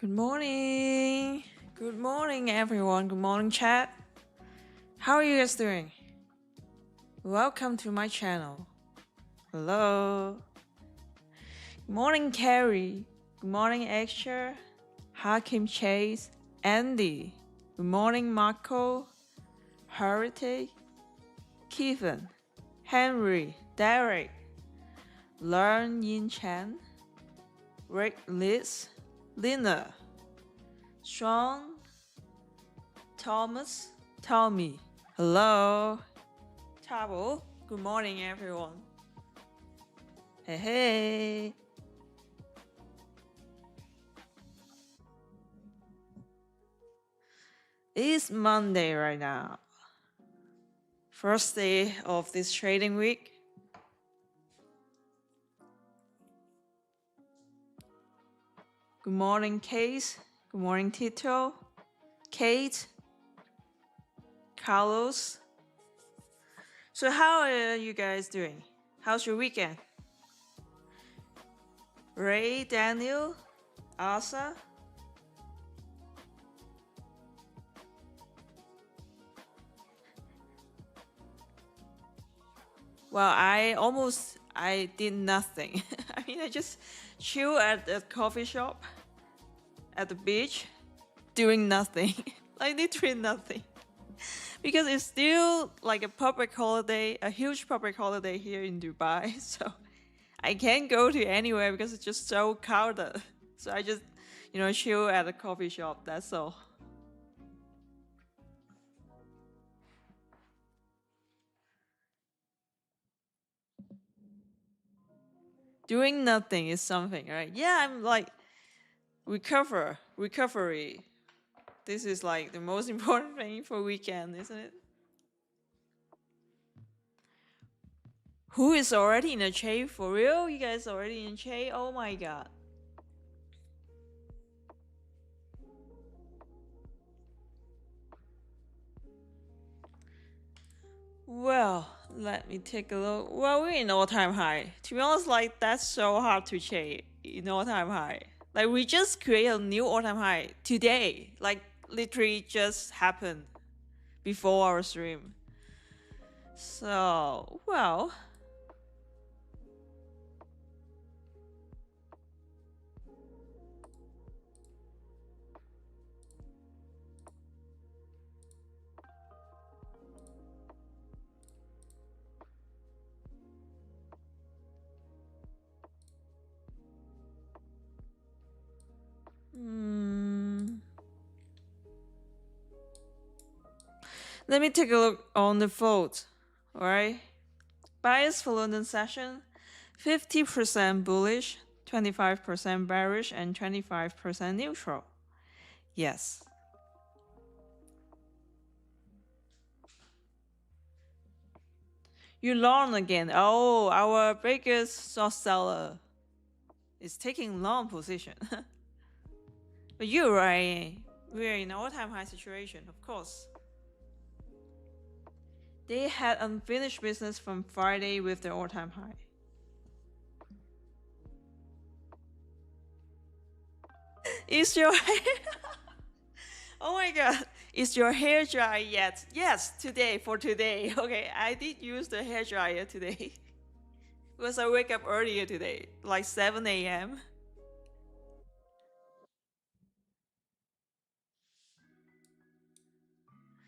Good morning. Good morning, everyone. Good morning, chat. How are you guys doing? Welcome to my channel. Hello. Good morning, Carrie. Good morning, Extra. Hakim Chase. Andy. Good morning, Marco. Heritage. Kevin. Henry. Derek. Learn Yin Chan. Rick Liz. Lina. Sean. Thomas. Tommy. Hello. Tabo. Good morning, everyone. Hey, hey. It's Monday right now. First day of this trading week. Good morning, Case. Good morning, Tito. Kate. Carlos. So how are you guys doing? How's your weekend? Ray, Daniel, Asa. Well, I did nothing. I mean, I just chill at the coffee shop, at the beach, doing nothing. Like literally nothing. Because it's still like a public holiday, a huge public holiday here in Dubai. So I can't go to anywhere because it's just so crowded. So I just, chill at a coffee shop, that's all. Doing nothing is something, right? Yeah, I'm like recovery. This is like the most important thing for weekend, isn't it? Who is already in a trade for real? You guys already in trade? Oh my god. Well, let me take a look. Well, we're in all-time high. To be honest, like that's so hard to trade in all-time high. Like we just create a new all-time high today. Like literally just happened before our stream. So, well. Let me take a look on the vote. Alright. Bias for London session 50% bullish, 25% bearish, and 25% neutral. Yes. You long again. Oh, our biggest short seller is taking long position. But you're right. We're in all-time high situation, of course. They had unfinished business from Friday with their all-time high. Is your hair... Oh my god. Is your hair dry yet? Yes, today, for today. Okay, I did use the hair dryer today. Because I wake up earlier today, like 7 a.m.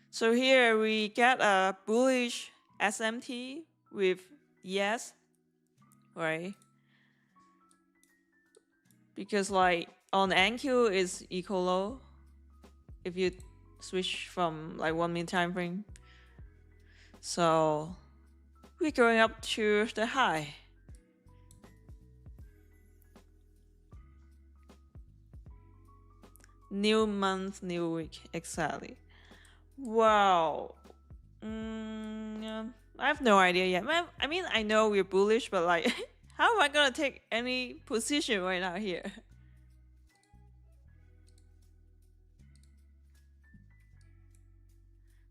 So here we get a bullish SMT with yes, right? Because like on NQ is equal low if you switch from like 1 minute time frame. So we're going up to the high. New month, new week, exactly. Wow. I have no idea yet. I mean, I know we're bullish, but like, how am I gonna take any position right now here?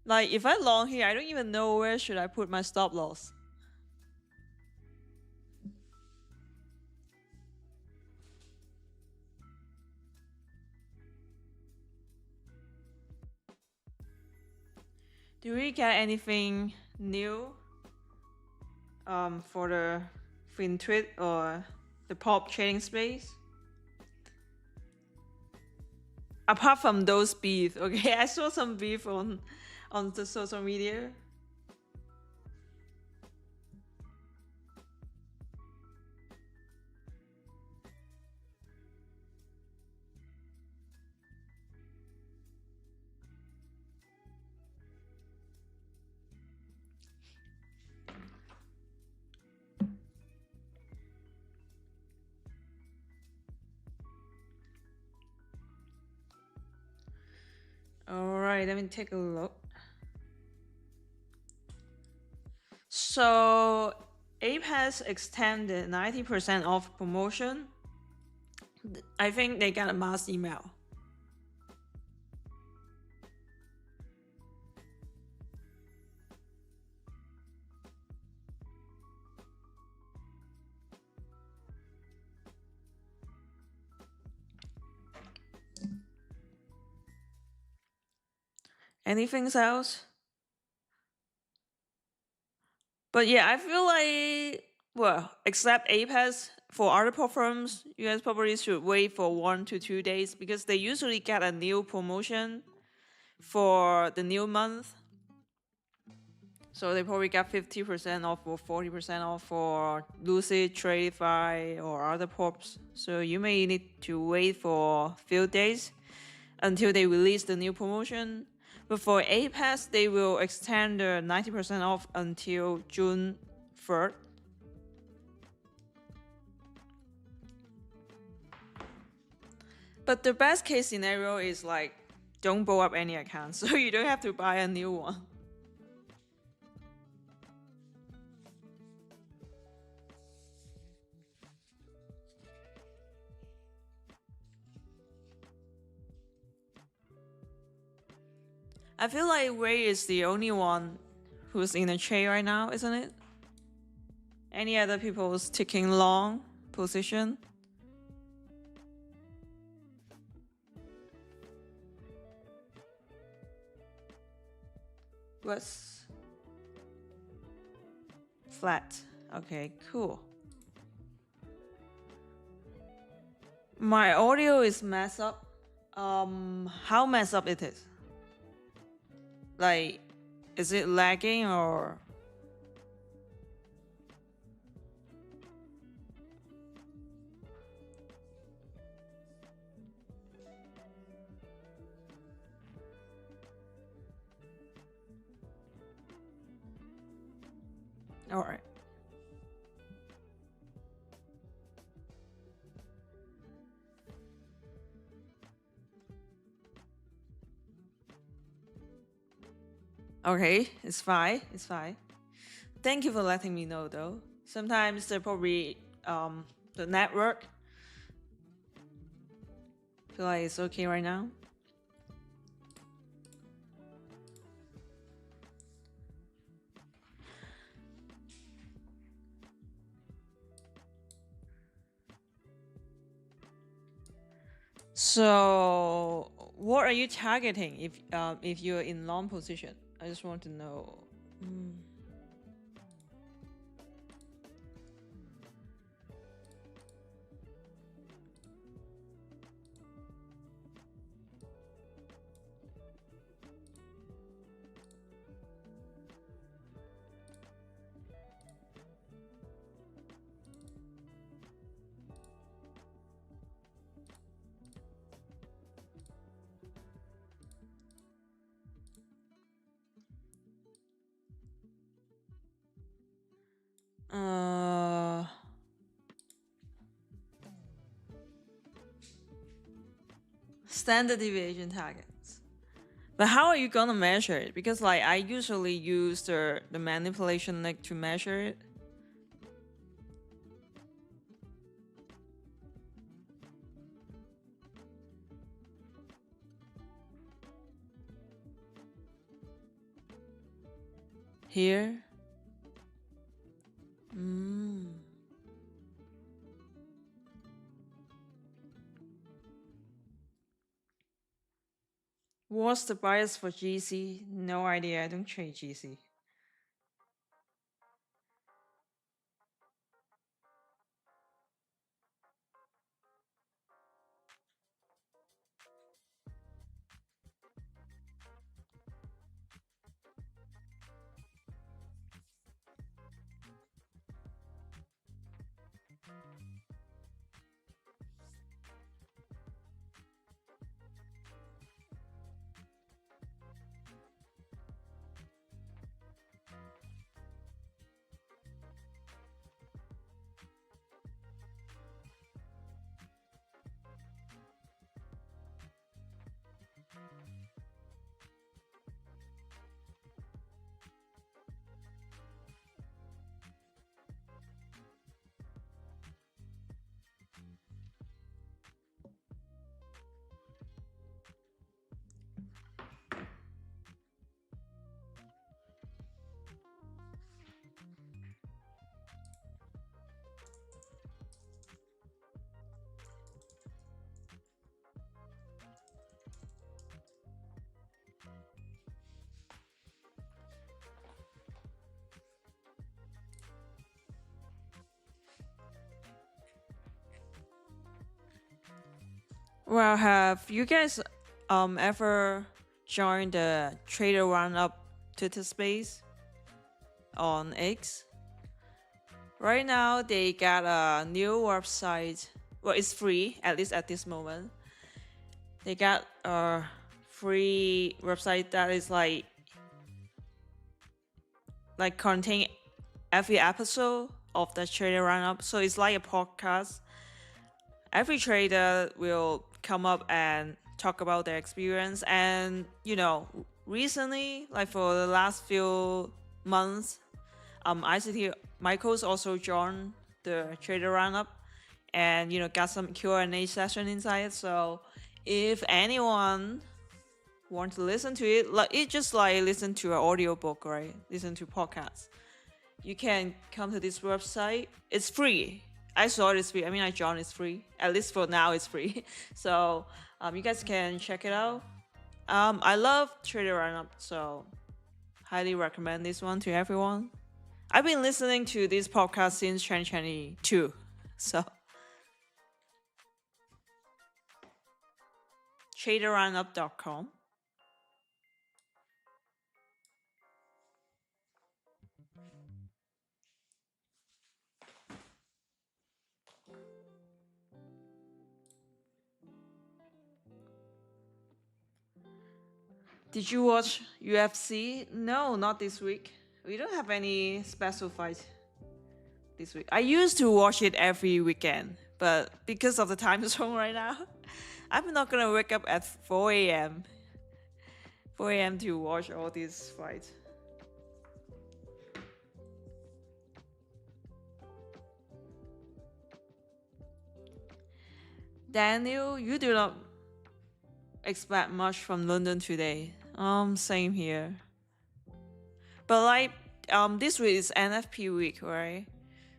Like, if I long here, I don't even know where should I put my stop loss. Do we get anything new for the FinTwit or the pop trading space? Apart from those beef, okay, I saw some beef on the social media. All right, let me take a look. So Ape has extended 90% off promotion. I think they got a mass email. Anything else? But yeah, I feel like, well, except Apex, for other platforms, you guys probably should wait for 1 to 2 days because they usually get a new promotion for the new month. So they probably got 50% off or 40% off for Lucid, Tradify, or other props. So you may need to wait for a few days until they release the new promotion. But for Apex, they will extend the 90% off until June 3rd. But the best case scenario is like, don't blow up any accounts, so you don't have to buy a new one. I feel like Ray is the only one who's in a trade right now, isn't it? Any other people's taking long position? What's flat? Okay, cool. My audio is messed up. How messed up it is? Like, is it lagging or? All right. Okay, it's fine. It's fine. Thank you for letting me know, though. Sometimes they're probably the network. Feel like it's okay right now. So, what are you targeting if you're in long position? I just want to know. Standard deviation targets. But how are you gonna measure it? Because like I usually use the manipulation link to measure it. Here. What's the bias for GC? No idea. I don't trade GC. Well, have you guys ever joined the Trader Roundup Twitter space on X? Right now they got a new website. Well, it's free, at least at this moment. They got a free website that is like contain every episode of the Trader Roundup. So it's like a podcast. Every trader will come up and talk about their experience. And, recently, like for the last few months, ICT Michael's also joined the Trader Roundup and, got some Q&A session inside. So if anyone wants to listen to it, just listen to an audiobook, right? Listen to podcasts. You can come to this website. It's free. I saw it is free. I mean, I joined it's free. At least for now, it's free. So you guys can check it out. I love Trader Roundup, so highly recommend this one to everyone. I've been listening to this podcast since 2022. So traderroundup.com. Did you watch UFC? No, not this week. We don't have any special fights this week. I used to watch it every weekend, but because of the time zone right now, I'm not gonna wake up at 4 a.m. 4 a.m. to watch all these fights. Daniel, you do not expect much from London today. Same here. But this week is NFP week, right?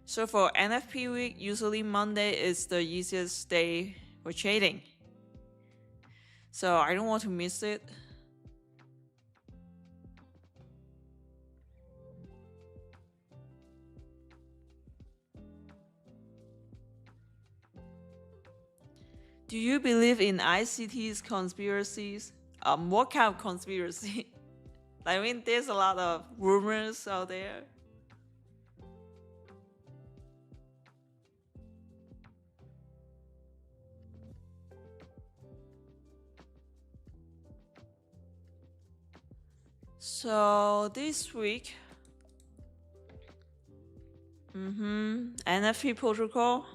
So for NFP week, usually Monday is the easiest day for trading. So I don't want to miss it. Do you believe in ICT's conspiracies? What kind of conspiracy? I mean, there's a lot of rumors out there. So this week, NFP protocol.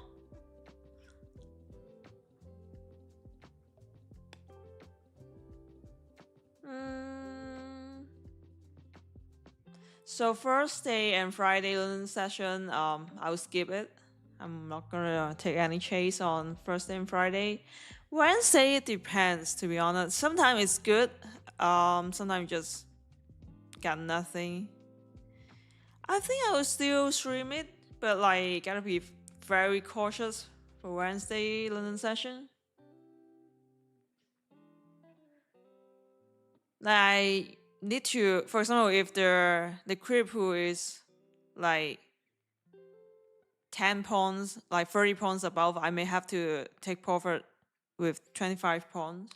So Thursday and Friday London session, I will skip it. I'm not gonna take any chase on Thursday and Friday. Wednesday it depends, to be honest. Sometimes it's good. Sometimes just got nothing. I think I will still stream it, but gotta be very cautious for Wednesday London session. I need to, for example, if the creep who is like 10 pawns, like 30 pawns above, I may have to take profit with 25 pawns.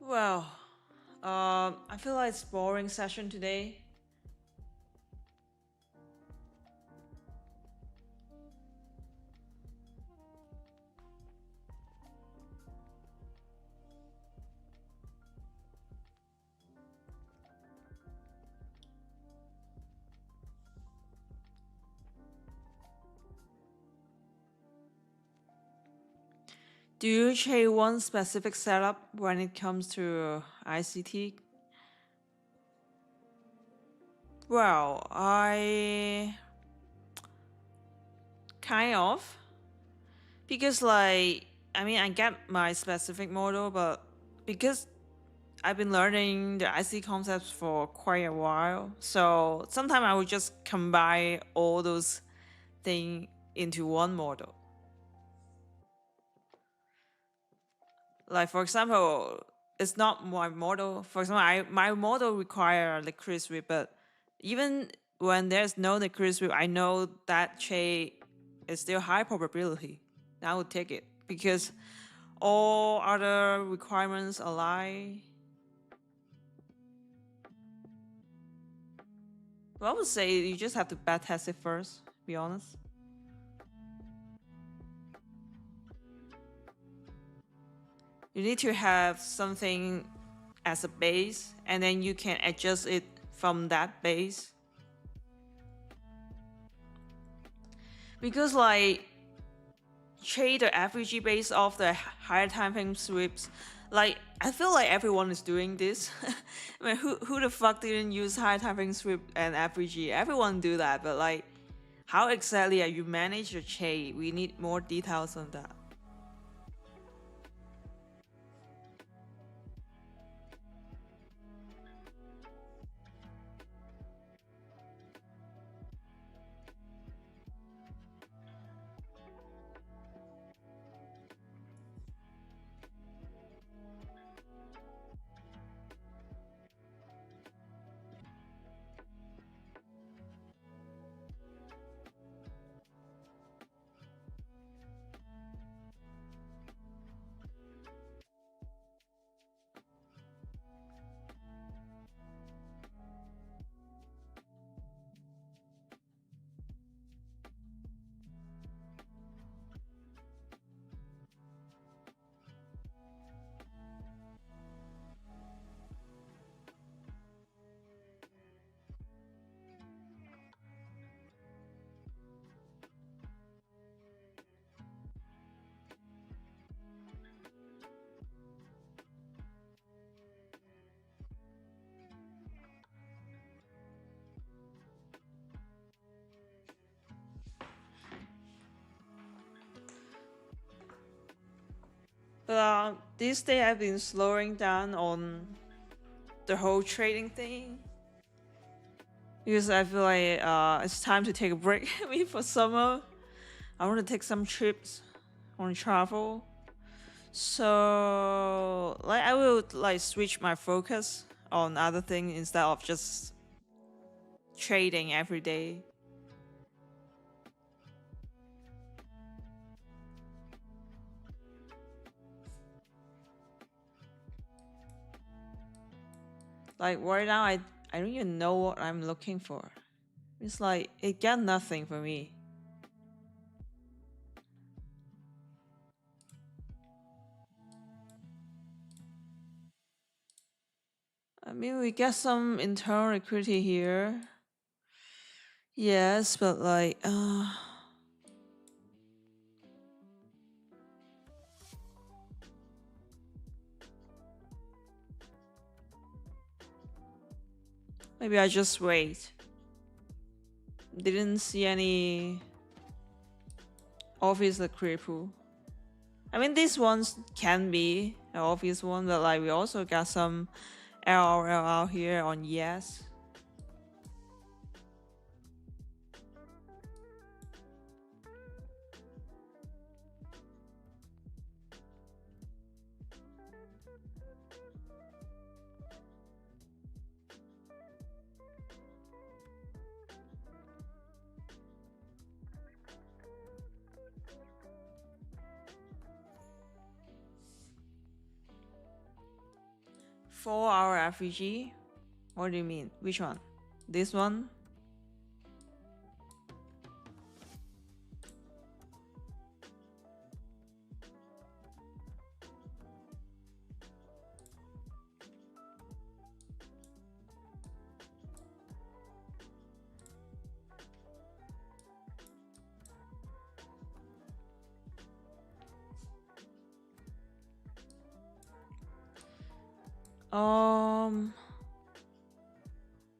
Well, I feel like it's boring session today. Do you trade one specific setup when it comes to ICT? Well, I kind of, because like, I mean, I get my specific model, but because I've been learning the IC concepts for quite a while, so sometimes I would just combine all those things into one model. Like for example, it's not my model. For example, my model require liquidity sweep, but even when there's no liquidity sweep, I know that trade is still high probability. I would take it because all other requirements align. Well, I would say you just have to backtest it first, be honest. You need to have something as a base, and then you can adjust it from that base. Because like trade the FVG based off the higher time frame sweeps, like I feel like everyone is doing this. I mean, who the fuck didn't use higher time frame sweep and FVG? Everyone do that, but like, how exactly are you manage your trade? We need more details on that. But this day I've been slowing down on the whole trading thing because I feel like it's time to take a break. I mean, for summer, I want to take some trips, I want to travel. So like I will like switch my focus on other things instead of just trading every day. Like right now, I don't even know what I'm looking for. It's like it got nothing for me. I mean, we get some internal liquidity here. Yes, but like, maybe I just wait. Didn't see any obvious liquidity pool. I mean, these ones can be an obvious one, but like we also got some LRL here on yes. 4-hour FVG? What do you mean? Which one? This one?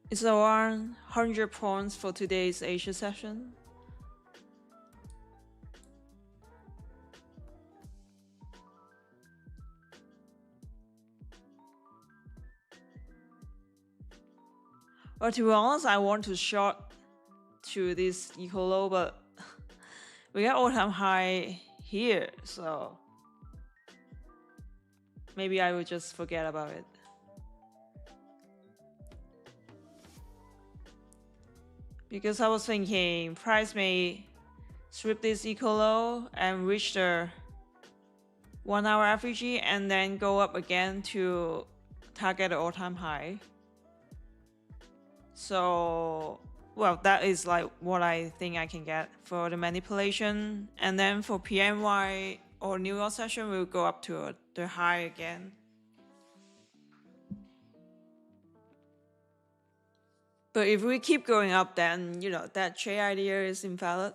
It's around 100 points for today's Asia session. But to be honest, I want to short to this equal low, but we got all-time high here, so maybe I will just forget about it. Because I was thinking price may sweep this equal low and reach the 1-hour FVG and then go up again to target the all-time high. So, well, that is like what I think I can get for the manipulation. And then for PMY or New York session, we'll go up to the high again. But if we keep going up, then, you know, that J idea is invalid.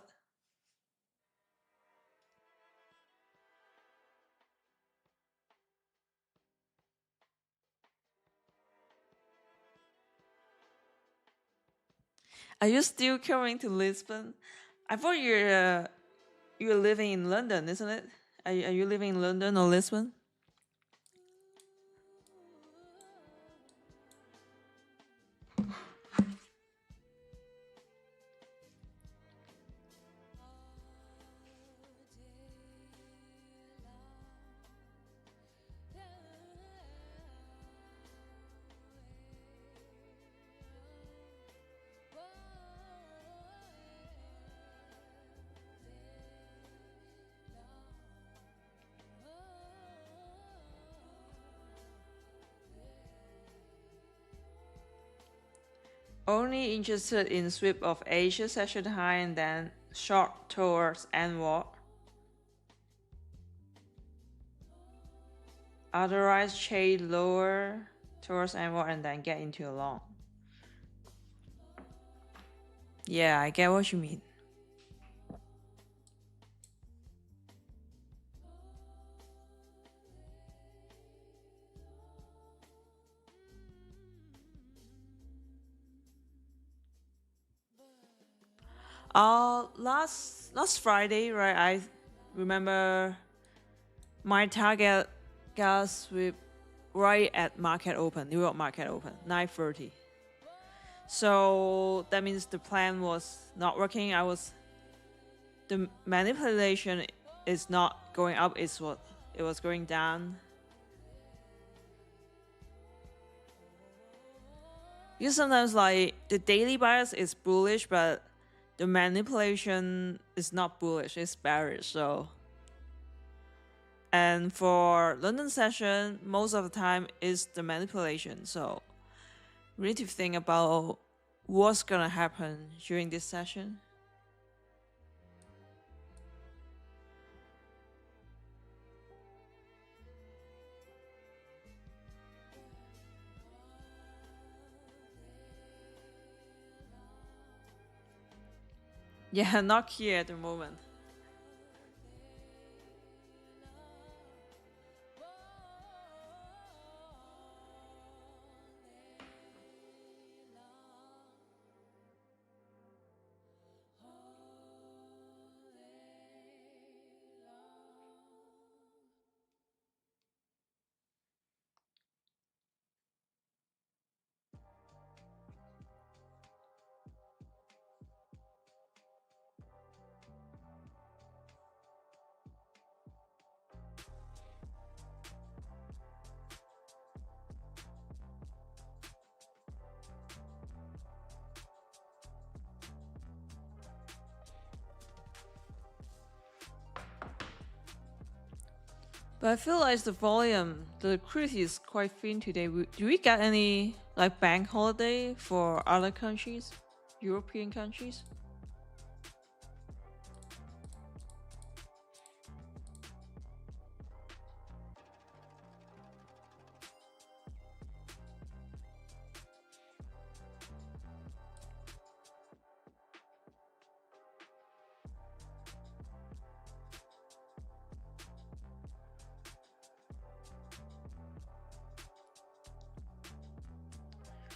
Are you still coming to Lisbon? I thought you're living in London, isn't it? Are you living in London or Lisbon? Only interested in sweep of Asia session high and then short towards N-wall. Otherwise, trade lower towards N-wall and then get into a long. Yeah, I get what you mean. Last Friday, right? I remember My target got sweep right at market open, New York market open, 9:30. So that means the plan was not working. The manipulation is not going up, it was going down. Because sometimes like the daily bias is bullish, but the manipulation is not bullish, it's bearish. So, and for London session, most of the time is the manipulation. So we need to think about what's gonna happen during this session. Yeah, not here at the moment. But I feel like the liquidity is quite thin today. Do we get any like bank holiday for other countries, European countries?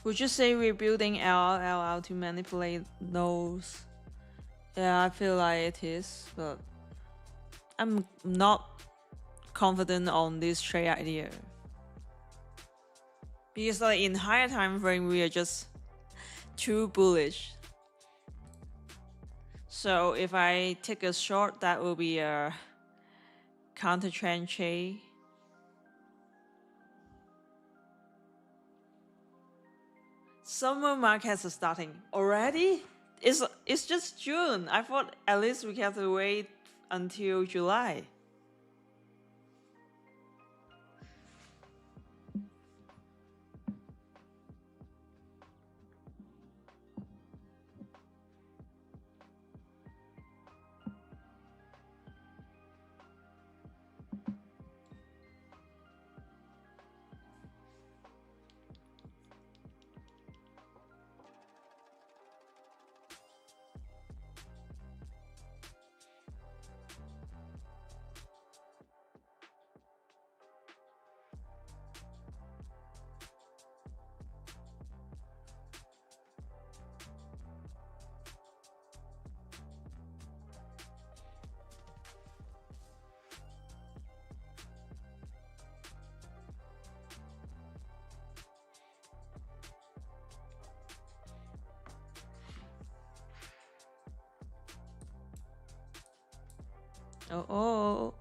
Would you say we're building LLL to manipulate those? Yeah, I feel like it is, but I'm not confident on this trade idea. Because like in higher time frame, we are just too bullish. So if I take a short, that will be a counter trend trade. Summer markets are starting already. It's just June. I thought at least we have to wait until July. Oh.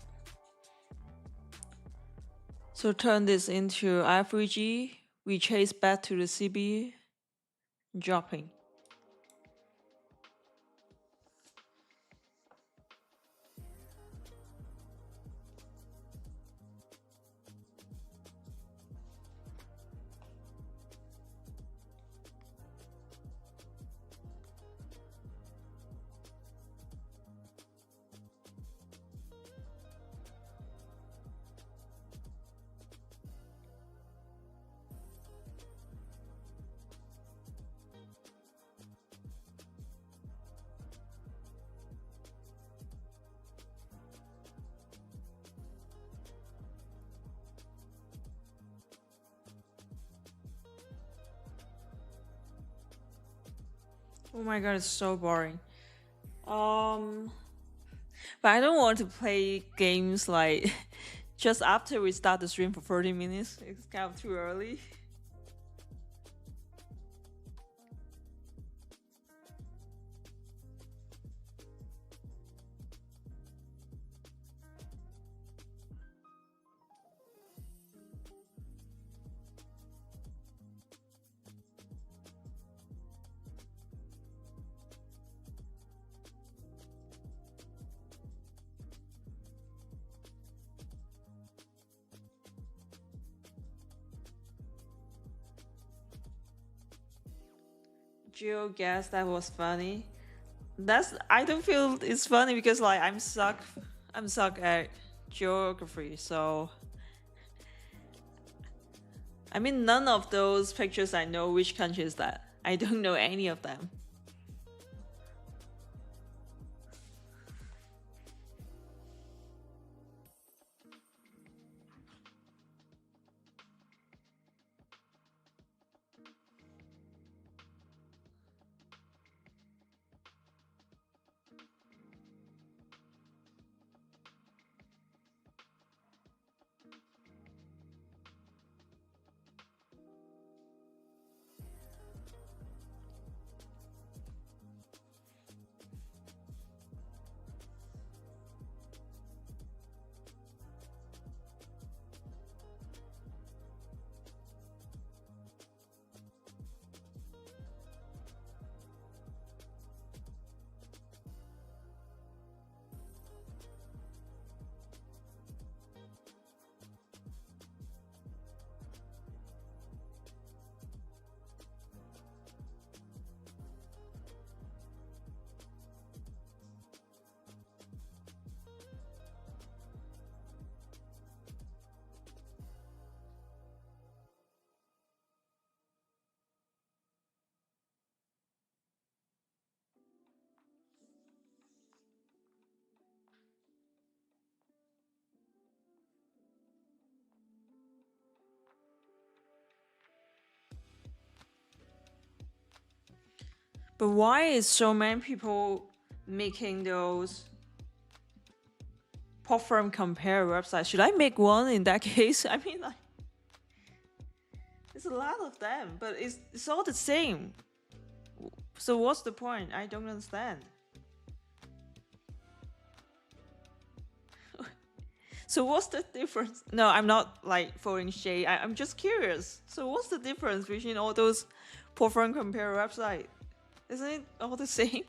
So turn this into IFVG. We chase back to the CB, dropping. Oh my god, it's so boring. But I don't want to play games like just after we start the stream for 30 minutes. It's kind of too early. Jill guessed that was funny. I don't feel it's funny because like I'm suck at geography, so I mean none of those pictures I know which country is that. I don't know any of them. But why is so many people making those platform compare websites? Should I make one in that case? I mean, like, there's a lot of them, but it's all the same. So what's the point? I don't understand. So what's the difference? No, I'm not like throwing shade. I'm just curious. So what's the difference between all those platform compare websites? Isn't it all the same?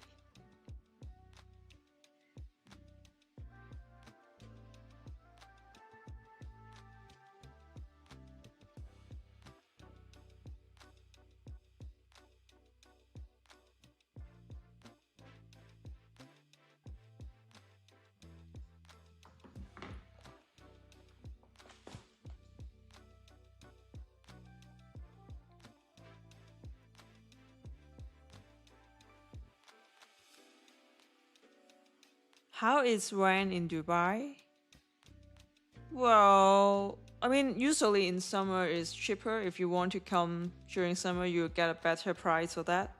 How is rent in Dubai? Well, I mean, usually in summer it's cheaper. If you want to come during summer, you get a better price for that.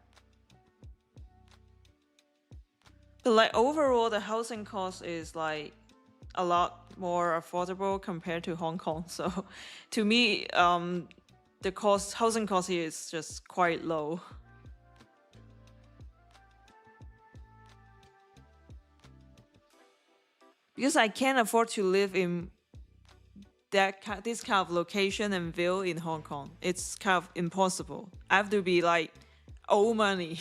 But like overall, the housing cost is like a lot more affordable compared to Hong Kong. So to me, the housing cost here is just quite low. Because I can't afford to live in this kind of location and view in Hong Kong. It's kind of impossible. I have to be like owe money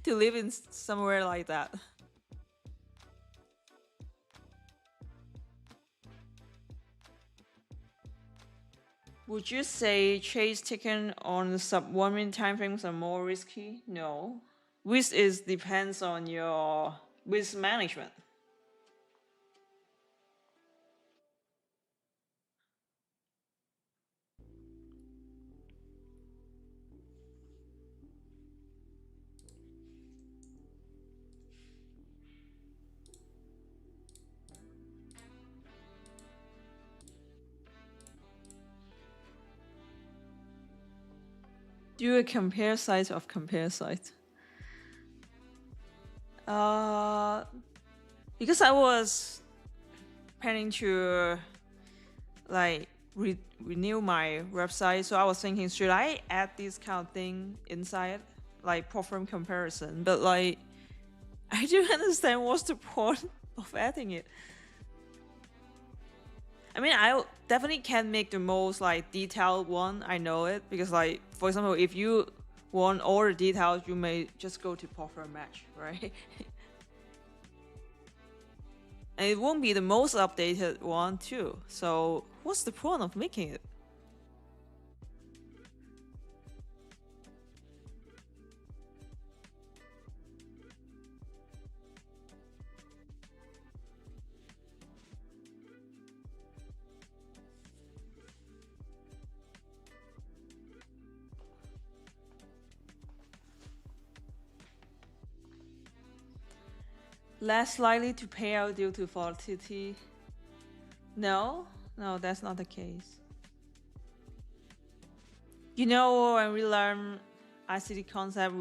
to live in somewhere like that. Would you say chase taken on sub 1 minute timeframes are more risky? No. Risk depends on your risk management. Do a compare site of compare site. Because I was planning to like renew my website. So I was thinking, should I add this kind of thing inside, like perform comparison? But like, I don't understand what's the point of adding it. I mean, I definitely can make the most like detailed one. I know it because, like, for example, if you want all the details, you may just go to perform match, right? And it won't be the most updated one too. So what's the point of making it? Less likely to pay out due to volatility. No, that's not the case. You know, when we learn ICT concept,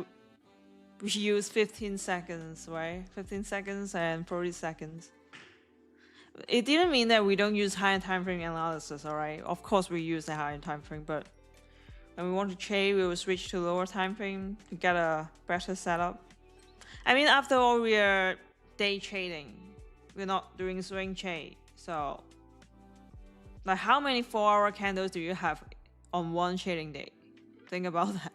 we use 15 seconds, right? 15 seconds and 40 seconds. It didn't mean that we don't use higher time frame analysis, alright? Of course we use the higher time frame, but when we want to trade, we will switch to lower time frame to get a better setup. I mean, after all, we are day trading. We're not doing swing trade. So, like, how many 4-hour candles do you have on one trading day? Think about that.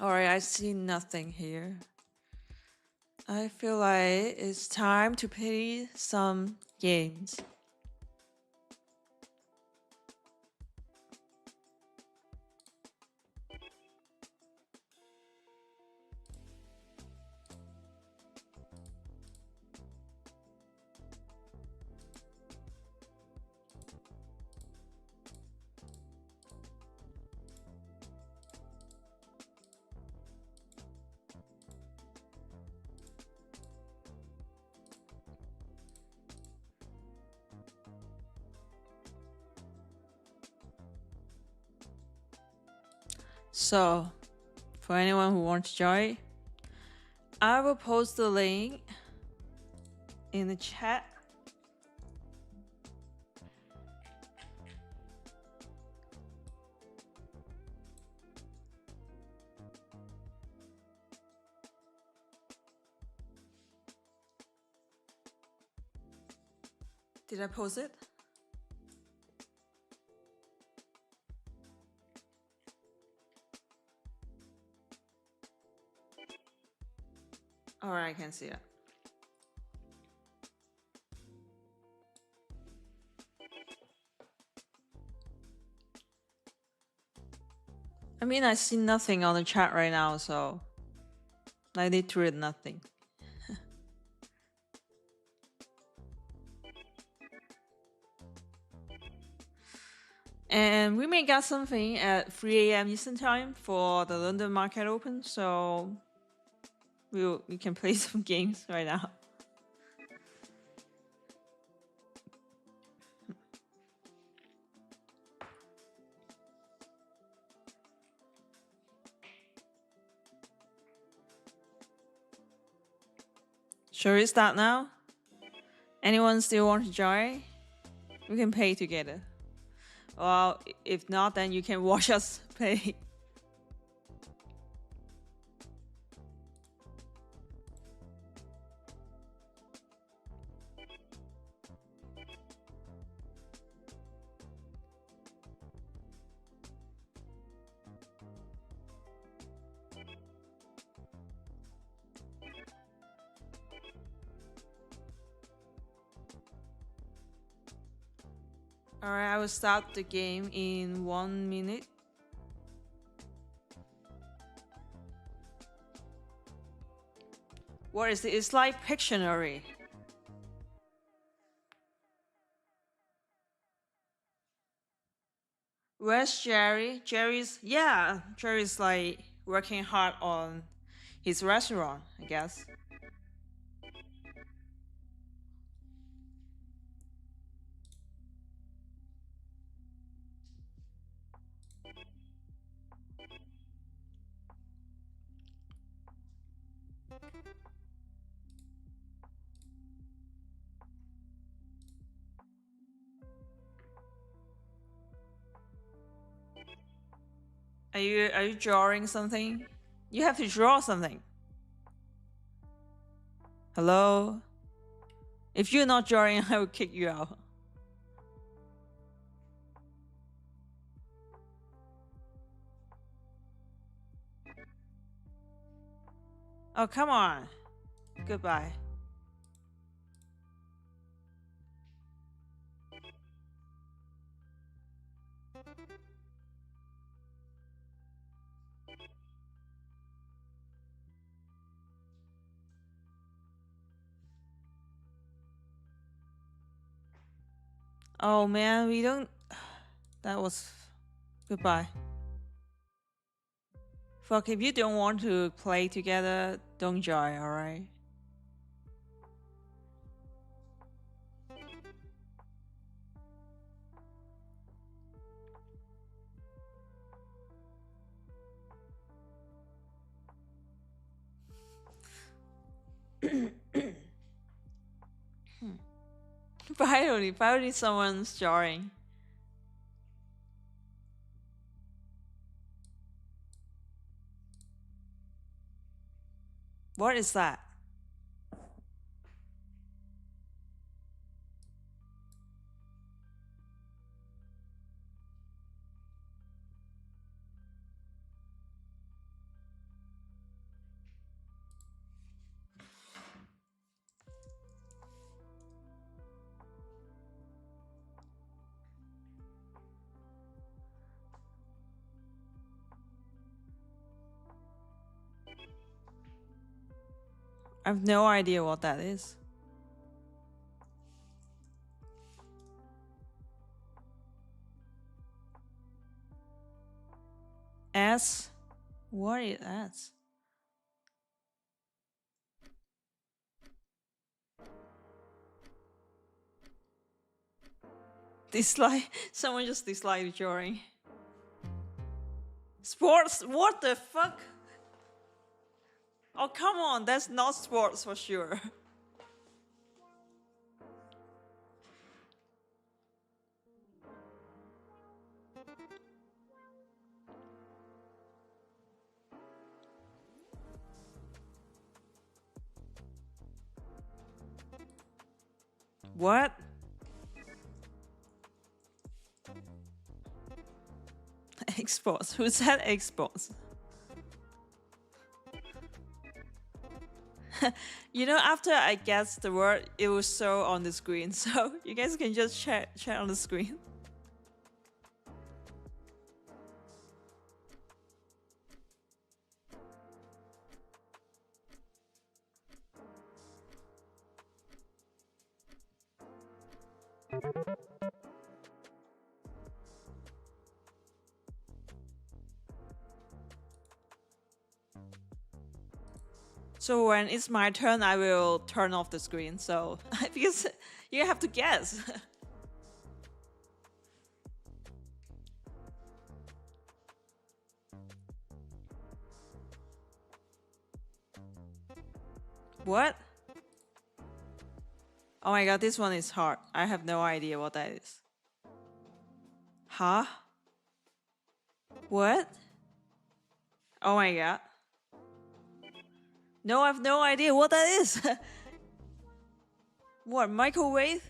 Alright, I see nothing here. I feel like it's time to play some games. So, for anyone who wants to join, I will post the link in the chat. Did I post it? Alright, I can see it. I mean, I see nothing on the chat right now, so I literally nothing. And we may get something at 3 a.m. Eastern time for the London market open, so we can play some games right now. Shall we start now? Anyone still want to join? We can play together. Well, if not, then you can watch us play. Alright, I will start the game in 1 minute. What is it? It's like Pictionary. Where's Jerry? Jerry's like working hard on his restaurant, I guess. Are you drawing something? You have to draw something. Hello? If you're not drawing, I will kick you out. Oh, come on. Goodbye. Oh man, we don't... That was... Goodbye. Fuck, if you don't want to play together, don't join, alright? Finally someone's drawing. What is that? I have no idea what that is. S? What is S? Dislike? Someone just disliked the drawing. Sports? What the fuck? Oh, come on, that's not sports for sure. What? Exports? Who said exports? You know, after I guessed the word, it will show on the screen, so you guys can just check on the screen. So when it's my turn, I will turn off the screen. So because you have to guess. What? Oh my god, this one is hard. I have no idea what that is. Huh? What? Oh my god. No, I have no idea what that is. What, microwave?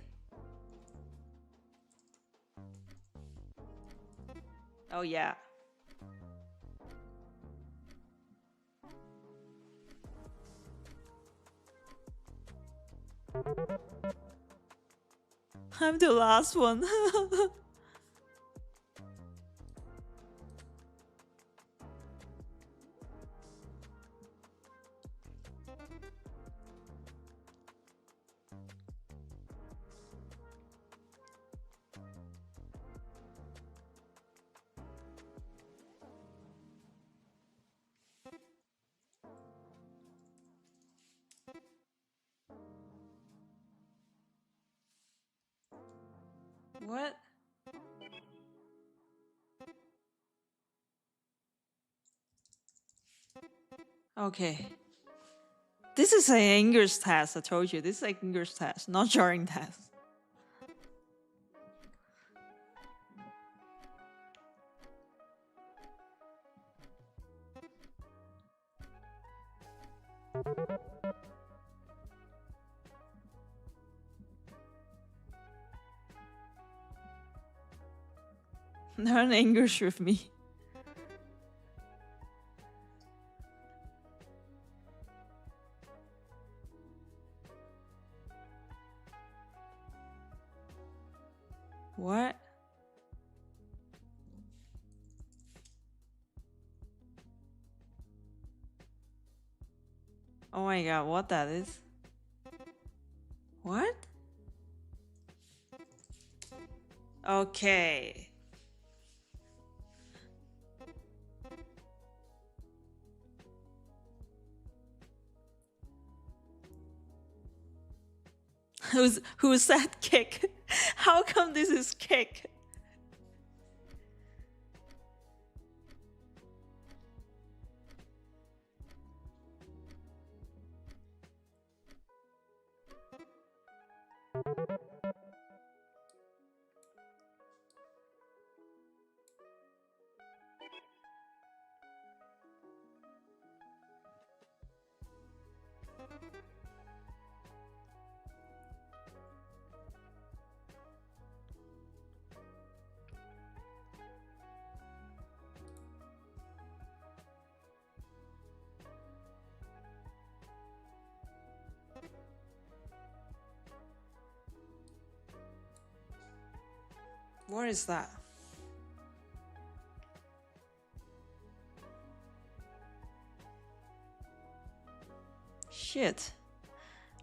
Oh yeah. I'm the last one. What? Okay. This is an English test, I told you. This is an English test, not drawing test. Learn English with me. What? Oh my god, what that is? What? Okay. Who said kick? How come this is kick? What is that? Shit.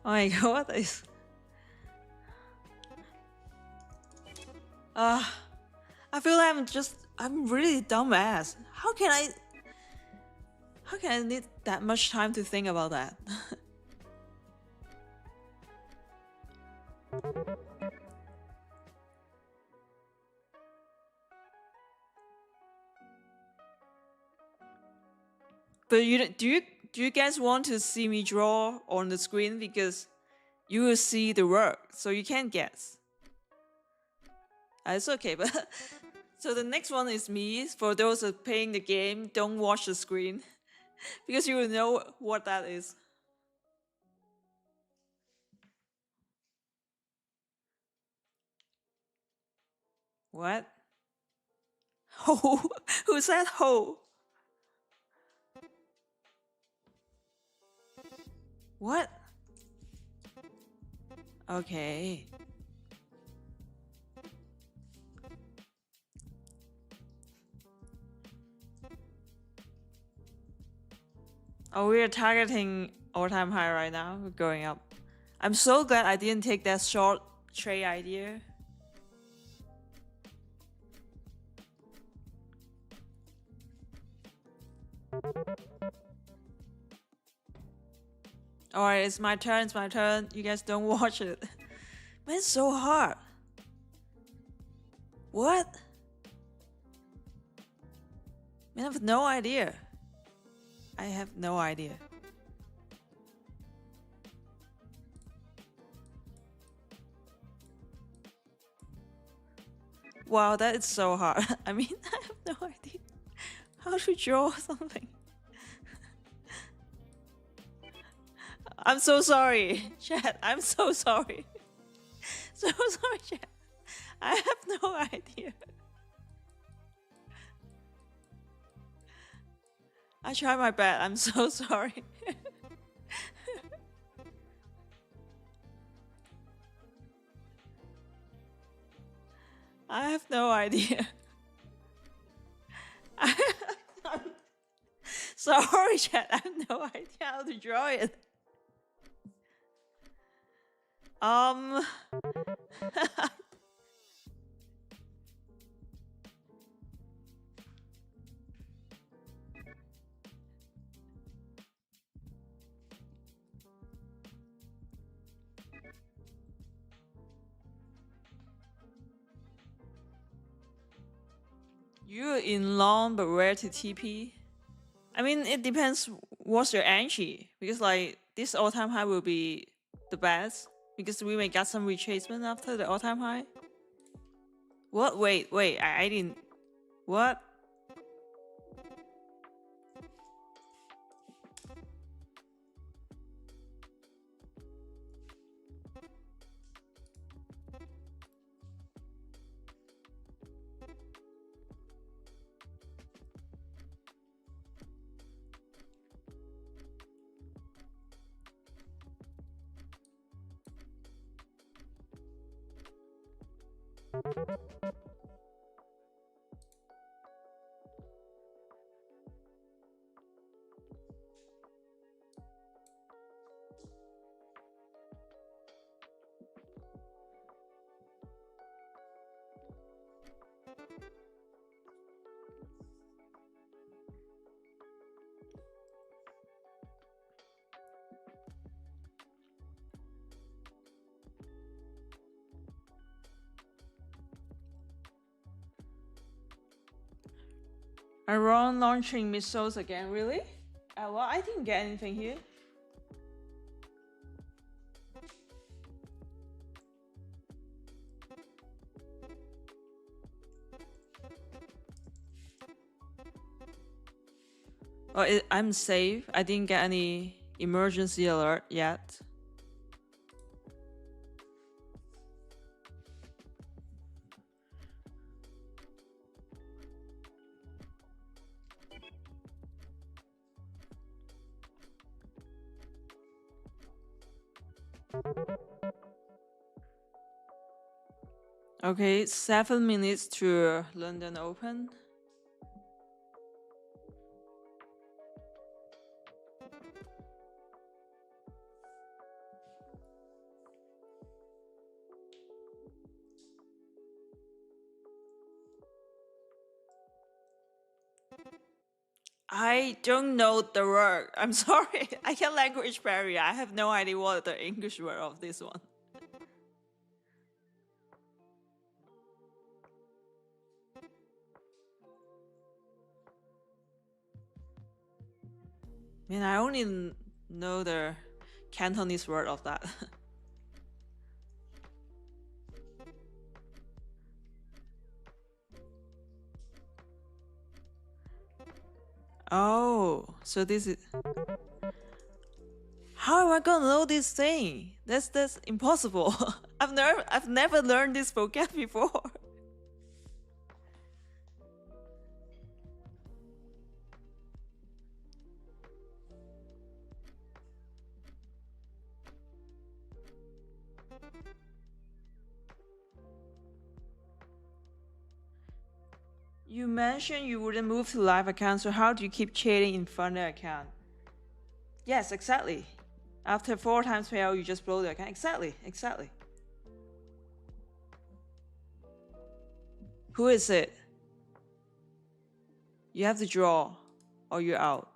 Oh my god, what is... I feel like I'm really dumbass. How can I need that much time to think about that? But do you guys want to see me draw on the screen, because you will see the work, so you can't guess. It's okay, but so the next one is me. For those who are playing the game, don't watch the screen because you will know what that is. What? Ho? Who said ho? What? Okay. Oh, we are targeting all-time high right now. We're going up. I'm so glad I didn't take that short trade idea. Alright, it's my turn, You guys don't watch it. Man, it's so hard. What? Man, I have no idea. I have no idea. Wow, that is so hard. I mean, I have no idea how to draw something. I'm so sorry, chat. I'm so sorry. So sorry, chat. I have no idea. I tried my best. I'm so sorry. I have no idea. Sorry, chat. I have no idea how to draw it. You're in long, but rare to TP. I mean, it depends what's your entry, because like this all-time high will be the best because we may get some retracement after the all-time high. What? Wait, I didn't. What? Iran launching missiles again, really? Well, I didn't get anything here. Oh, I'm safe. I didn't get any emergency alert yet. Okay, 7 minutes to London Open. I don't know the word. I'm sorry. I can language barrier. I have no idea what the English word of this one. Man, I only know the Cantonese word of that. Oh, so this is... How am I gonna know this thing? That's impossible. I've never learned this vocab before. You mentioned you wouldn't move to live account, so how do you keep trading in funded account? Yes, exactly. After 4 times payout, you just blow the account. Exactly. Who is it? You have to draw, or you're out.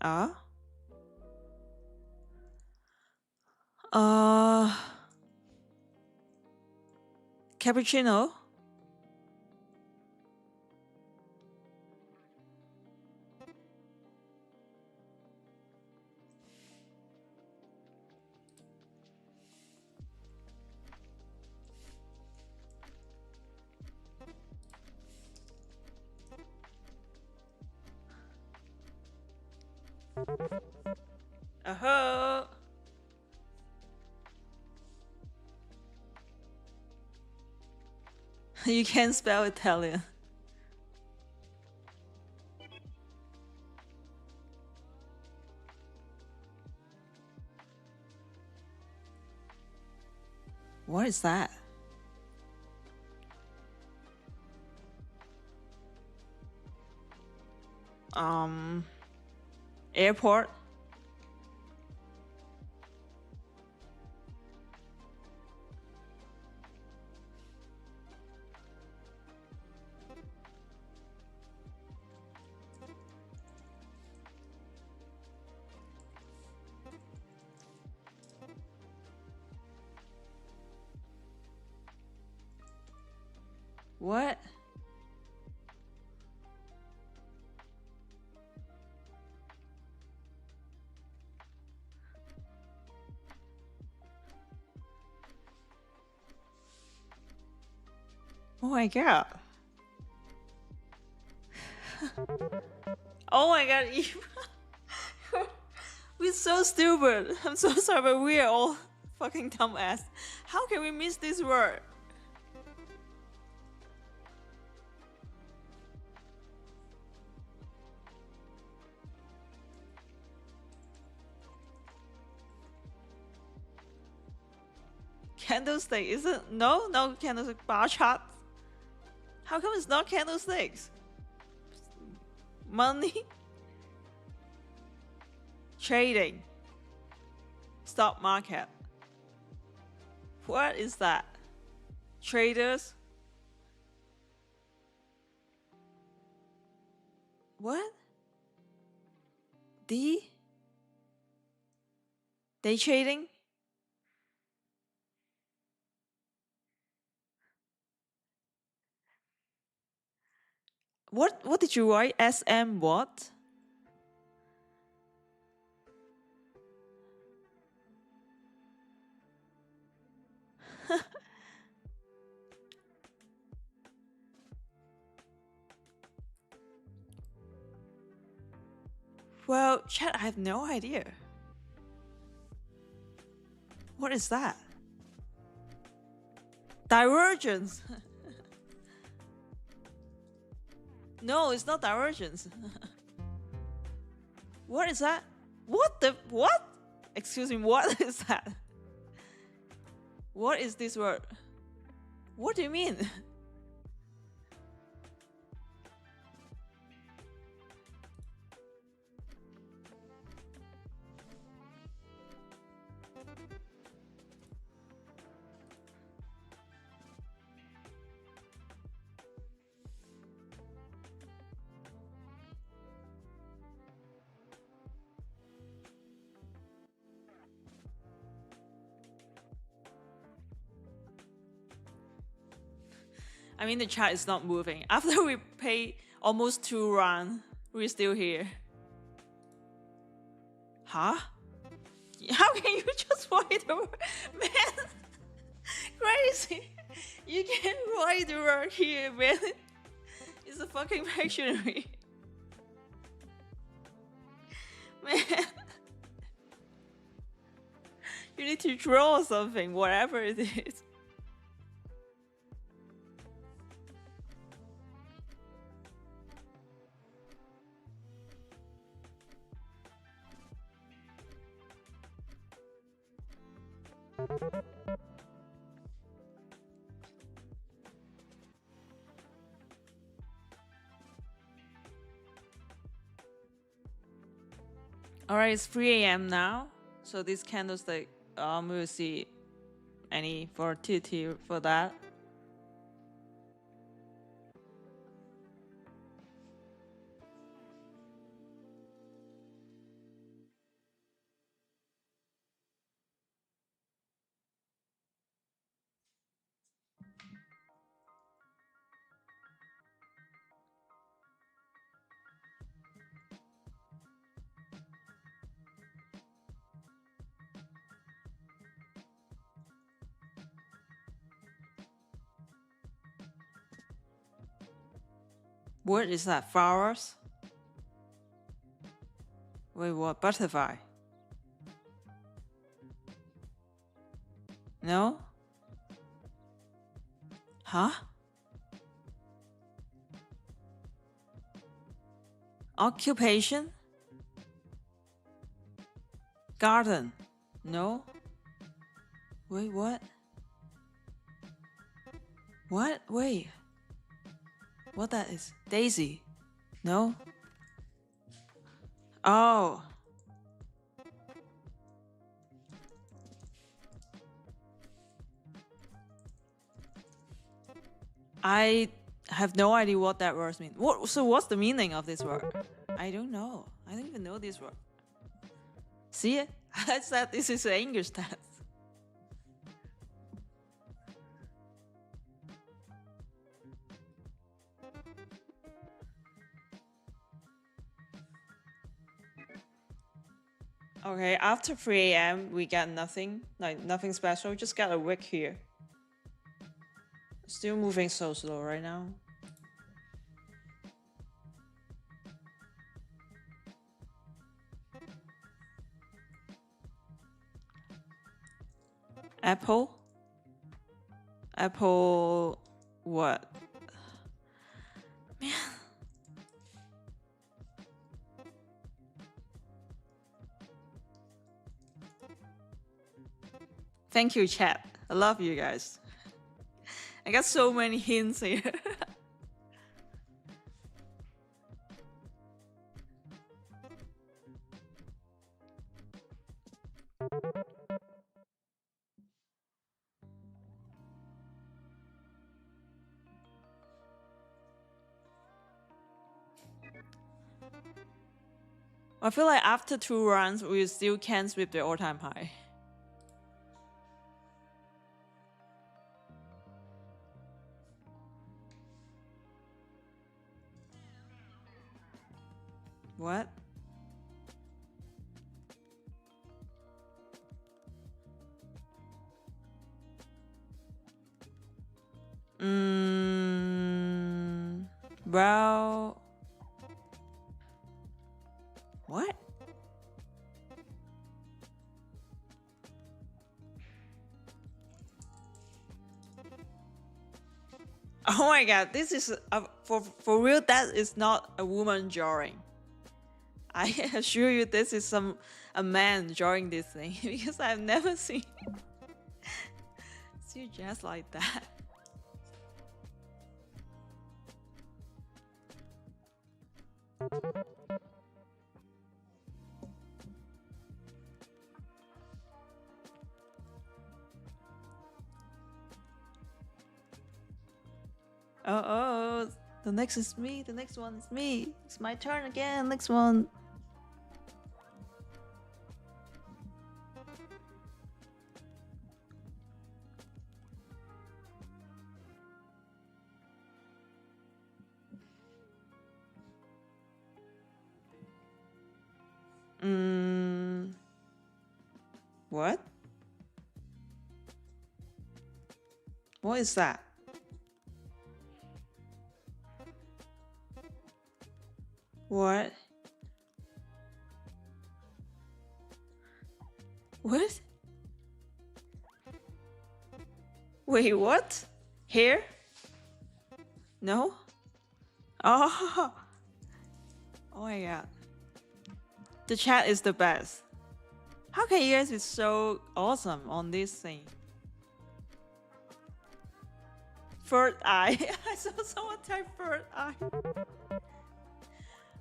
Ah? Cappuccino? Uh-huh. You can't spell Italian. What is that? Airport. What? Oh my god. Oh my god, we're so stupid. I'm so sorry, but we are all fucking dumbass. How can we miss this word? Candlestick, is it? No candlestick. Bar chart. How come it's not candlesticks? Money? Trading. Stock market. What is that? Traders? What? Day trading? What did you write? SM what? Well, chat, I have no idea. What is that? Divergence. No, it's not divergence. What is that? What? Excuse me, what is that? What is this word? What do you mean? I mean, the chart is not moving. After we pay almost 2 rounds, we're still here. Huh? How can you just write the word? Man, crazy. You can't write the word here, man. It's a fucking dictionary. Man. You need to draw something, whatever it is. Alright, it's 3 a.m. now. So this candlestick, we'll see any volatility for that. What is that? Flowers? Wait, what? Butterfly? No? Huh? Occupation. Garden. No. Wait, what? What? Wait. What that is? Daisy. No. Oh. I have no idea what that word means. So what's the meaning of this word? I don't know. I don't even know this word. See? I said this is an English test. Okay, after 3 a.m. we got nothing, like nothing special, just got a wick here. Still moving so slow right now. Apple? Apple what? Man. Thank you, chat. I love you guys. I got so many hints here. I feel like after 2 runs, we still can't sweep the all-time high. What? Well... What? Oh my god, this is for real. That is not a woman drawing. I assure you, this is a man drawing this thing because I've never seen you just like that. Oh, the next is me. The next one is me. It's my turn again. Next one. What? What is that? What? What? Wait, what? Here? No? Oh. Oh my god. The chat is the best. How can you guys be so awesome on this thing? Third eye. I saw someone type third eye.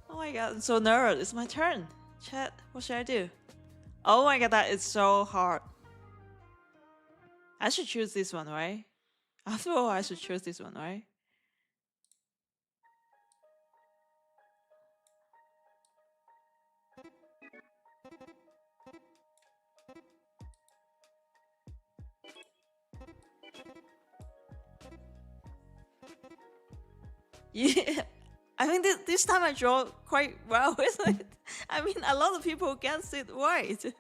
Oh my god, I'm so nervous. It's my turn. Chat, what should I do? Oh my god, that is so hard. I should choose this one, right? After all, I should choose this one, right? Yeah, I mean this time I draw quite well, isn't it? I mean a lot of people guess it right.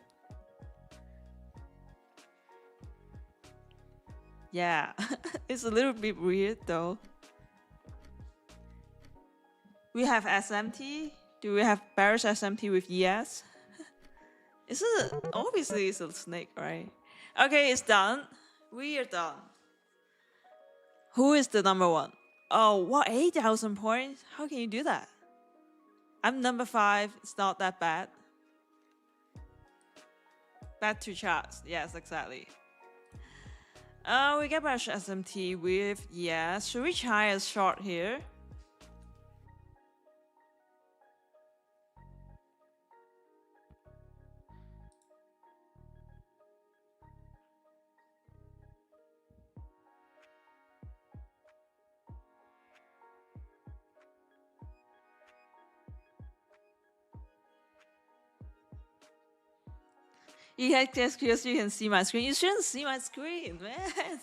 Yeah, it's a little bit weird though. We have SMT. Do we have bearish SMT with ES? Obviously it's a snake, right? Okay, it's done. We are done. Who is the number one? Oh, what, 8,000 points? How can you do that? I'm number 5. It's not that bad. Back to charts. Yes, exactly. We get back SMT with yes. Should we try a short here? You had just because you can see my screen. You shouldn't see my screen, man.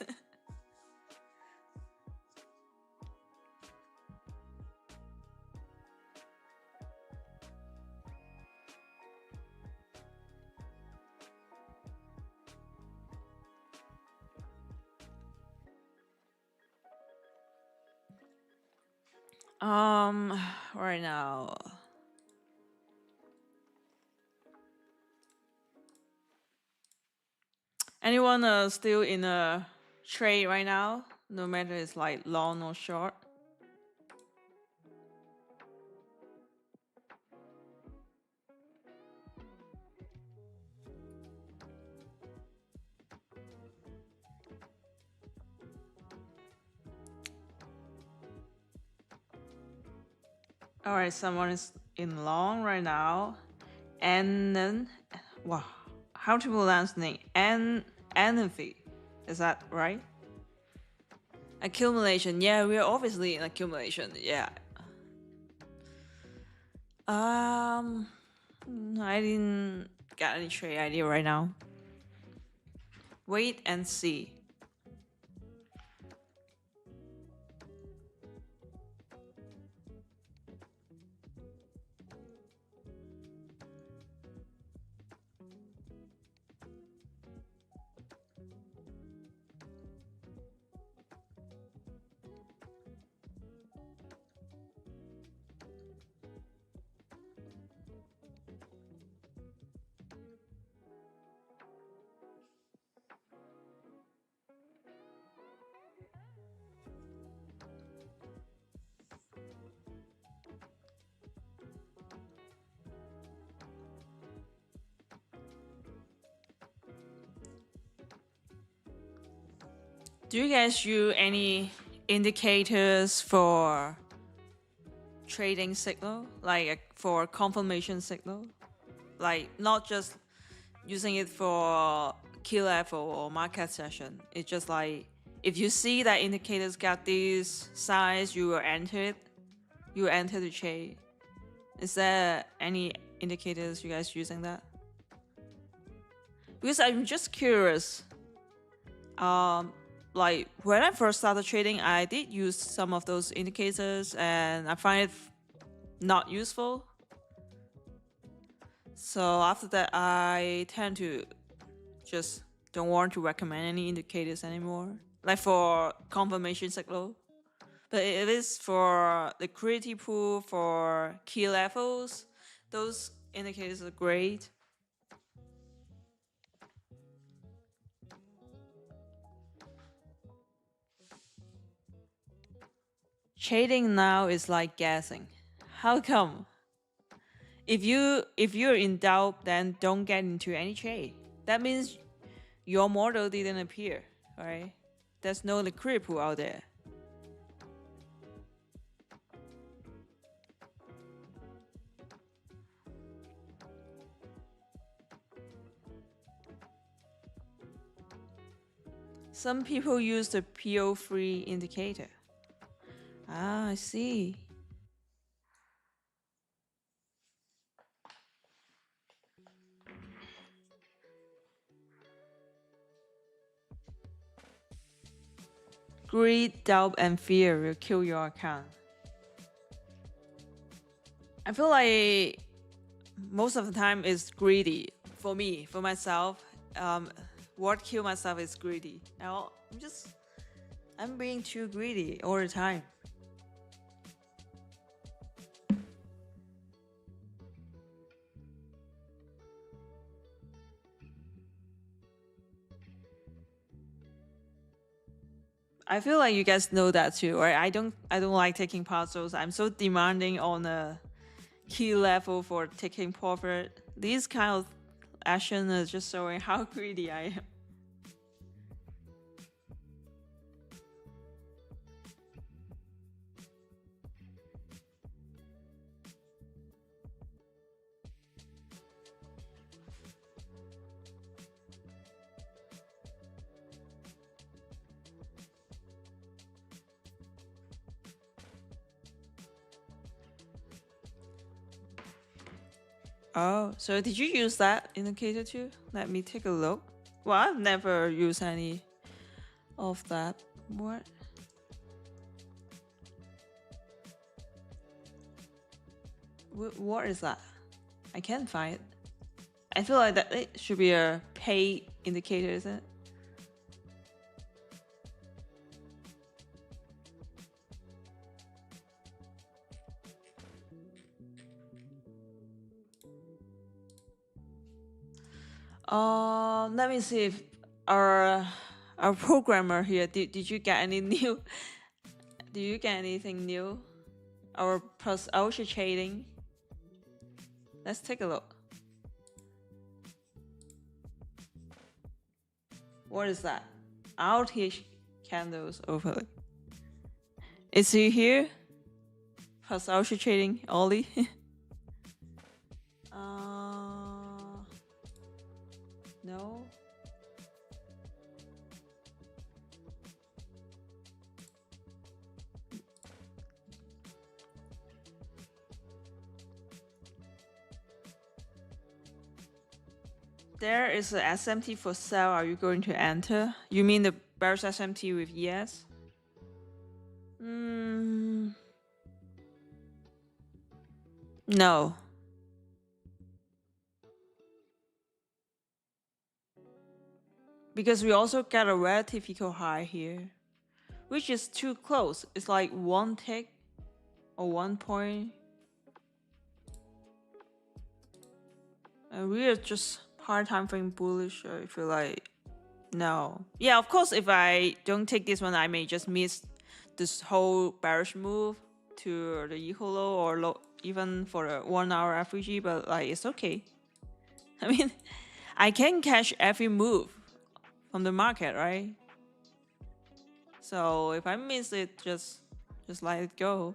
Right now. Anyone still in a trade right now? No matter it's like long or short. All right, someone is in long right now, and then wow, how to pronounce the name? Anaphy, is that right? Accumulation. Yeah, we're obviously in accumulation. Yeah. I didn't get any trade idea right now. Wait and see. Do you guys use any indicators for trading signal, like for confirmation signal? Like not just using it for key level or market session. It's just like if you see that indicators got these signs, you will enter it. You will enter the trade. Is there any indicators you guys using that? Because I'm just curious. Like when I first started trading, I did use some of those indicators, and I find it not useful. So after that, I tend to just don't want to recommend any indicators anymore, like for confirmation signal. But it is for liquidity pool, for key levels. Those indicators are great. Trading now is like guessing. How come? If you're in doubt, then don't get into any trade. That means your model didn't appear, right? There's no liquidity pool out there. Some people use the PO3 indicator. Ah, I see. Greed, doubt, and fear will kill your account. I feel like most of the time it's greedy. For me, for myself, what kill myself is greedy. Now I'm being too greedy all the time. I feel like you guys know that too, right? I don't like taking puzzles. I'm so demanding on key level for taking profit. These kind of action is just showing how greedy I am. Oh, so did you use that indicator too? Let me take a look. Well, I've never used any of that. What? What is that? I can't find it. I feel like that it should be a pay indicator, isn't it? Let me see if our programmer here, did you get any new? Do you get anything new? Our plus ultra trading. Let's take a look. What is that? Adhere candles overlay. Is he here? Plus ultra trading, Ollie. No. There is a SMT for sale. Are you going to enter? You mean the bearish SMT with yes? No. Because we also got a relative equal high here, which is too close. It's like one tick or 1 point. And we are just hard time frame bullish. I feel like no. Yeah, of course, if I don't take this one, I may just miss this whole bearish move to the equal low or low, even for a 1 hour FVG, but like it's okay. I mean, I can catch every move from the market, right? So if I miss it, just let it go.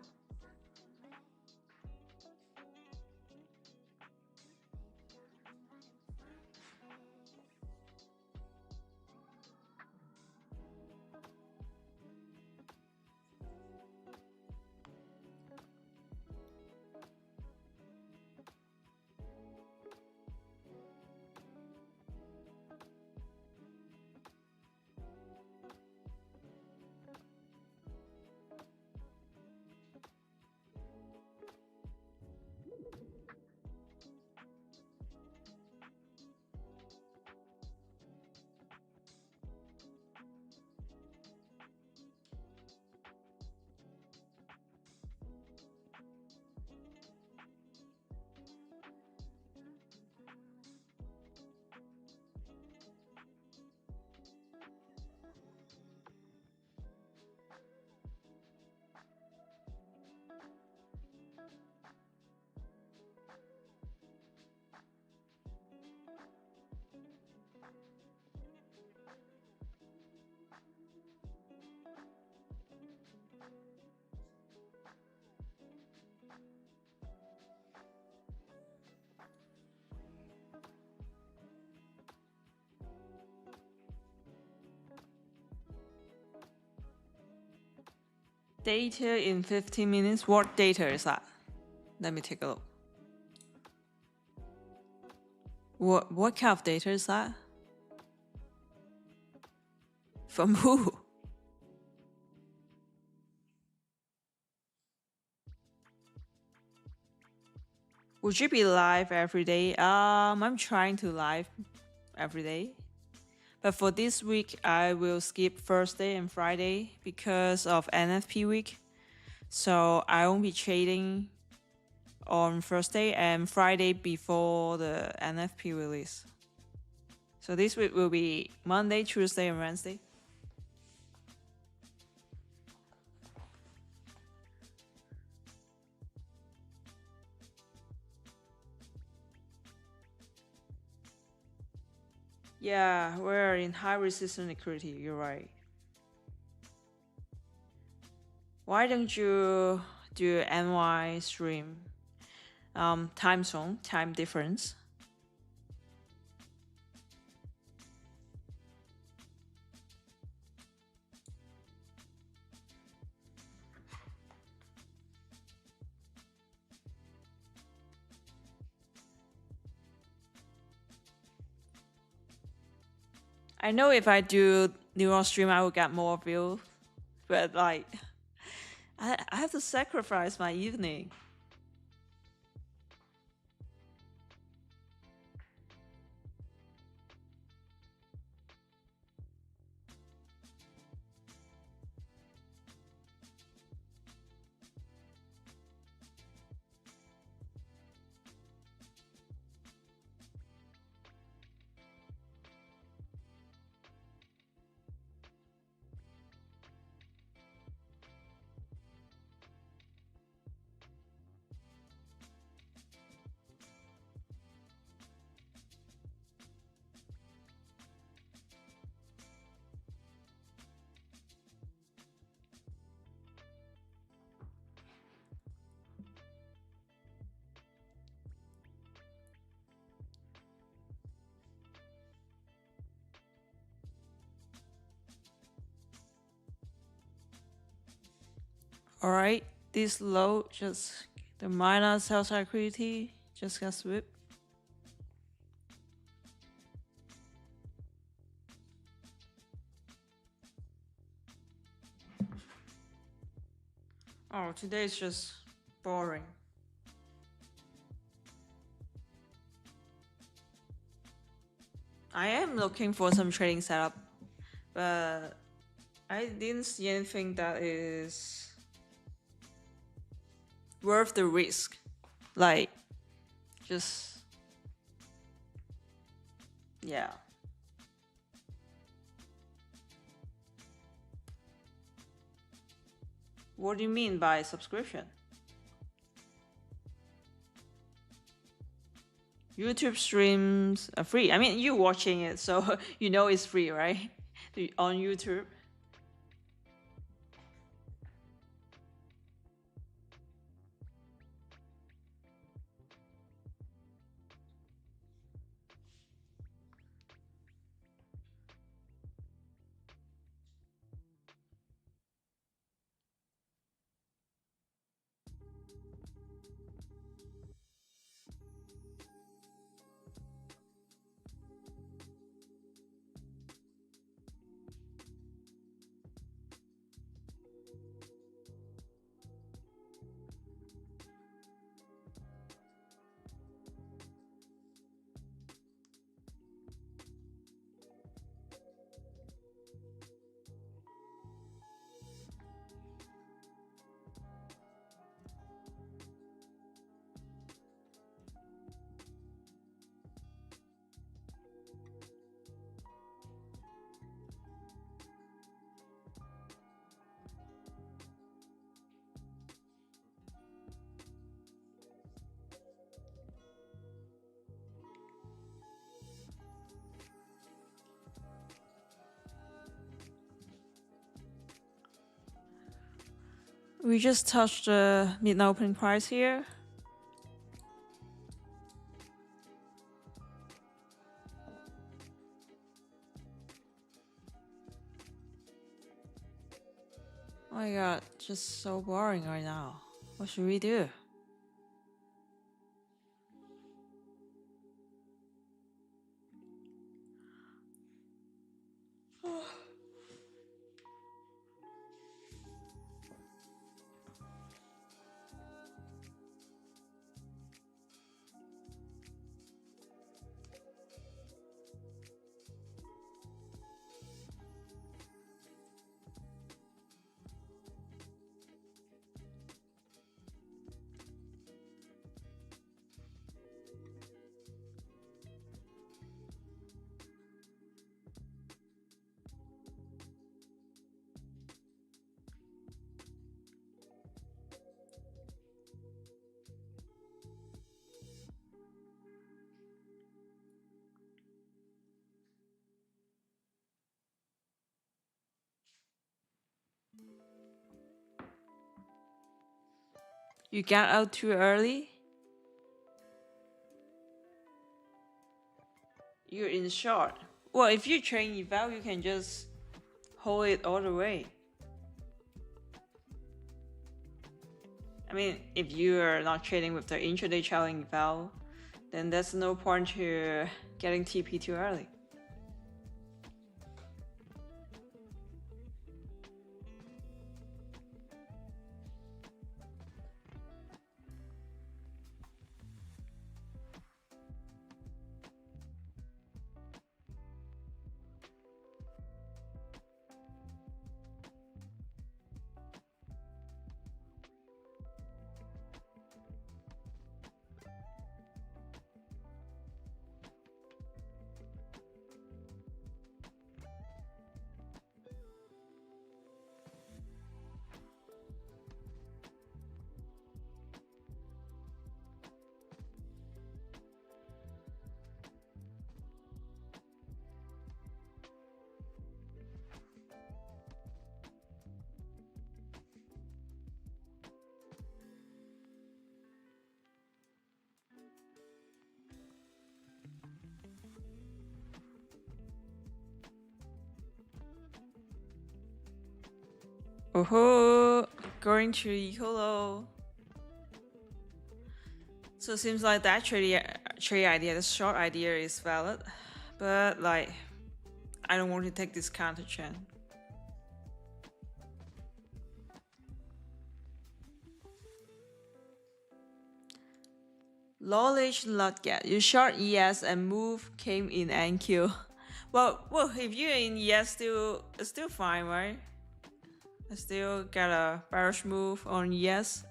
Data in 15 minutes. What data is that? Let me take a look. What kind of data is that? From who? Would you be live every day? I'm trying to live every day. But for this week, I will skip Thursday and Friday because of NFP week. So I won't be trading on Thursday and Friday before the NFP release. So this week will be Monday, Tuesday, and Wednesday. Yeah, we're in high resistance liquidity. You're right. Why don't you do NY stream? Time zone, time difference. I know if I do New York stream, I will get more views, but like, I have to sacrifice my evening. All right, this low just the minor sales liquidity just got swept. Oh, today is just boring. I am looking for some trading setup, but I didn't see anything that is worth the risk. Like, just, yeah. What do you mean by subscription? YouTube streams are free. I mean, you watching it, so you know it's free, right? On YouTube. We just touched the midnight opening price here. Oh my god, just so boring right now. What should we do? You got out too early? You're in short. Well, if you trade eval, you can just hold it all the way. I mean, if you are not trading with the intraday trailing eval, then there's no point to getting TP too early. Oh, going to equal. So it seems like that trade idea, the short idea is valid, but like, I don't want to take this counter trend. Knowledge not get. You short ES and move came in NQ. Well, if you're in ES, it's still fine, right? I still got a bearish move on ES.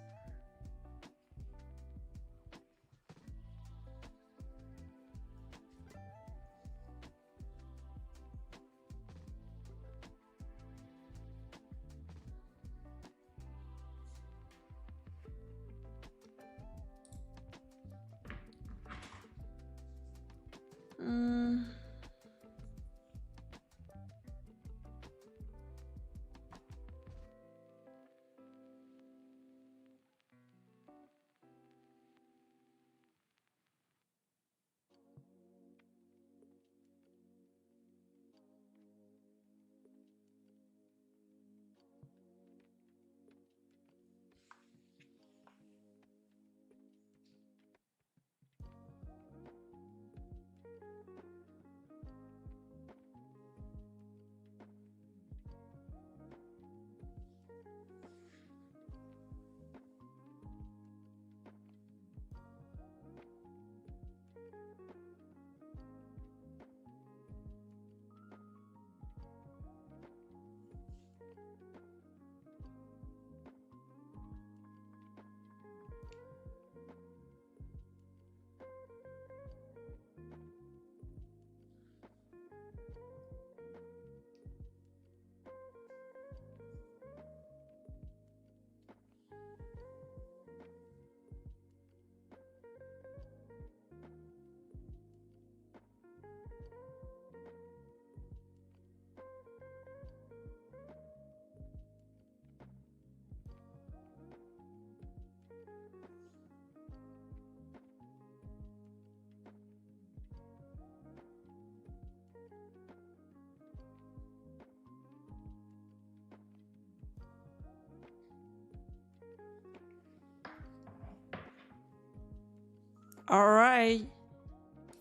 Alright,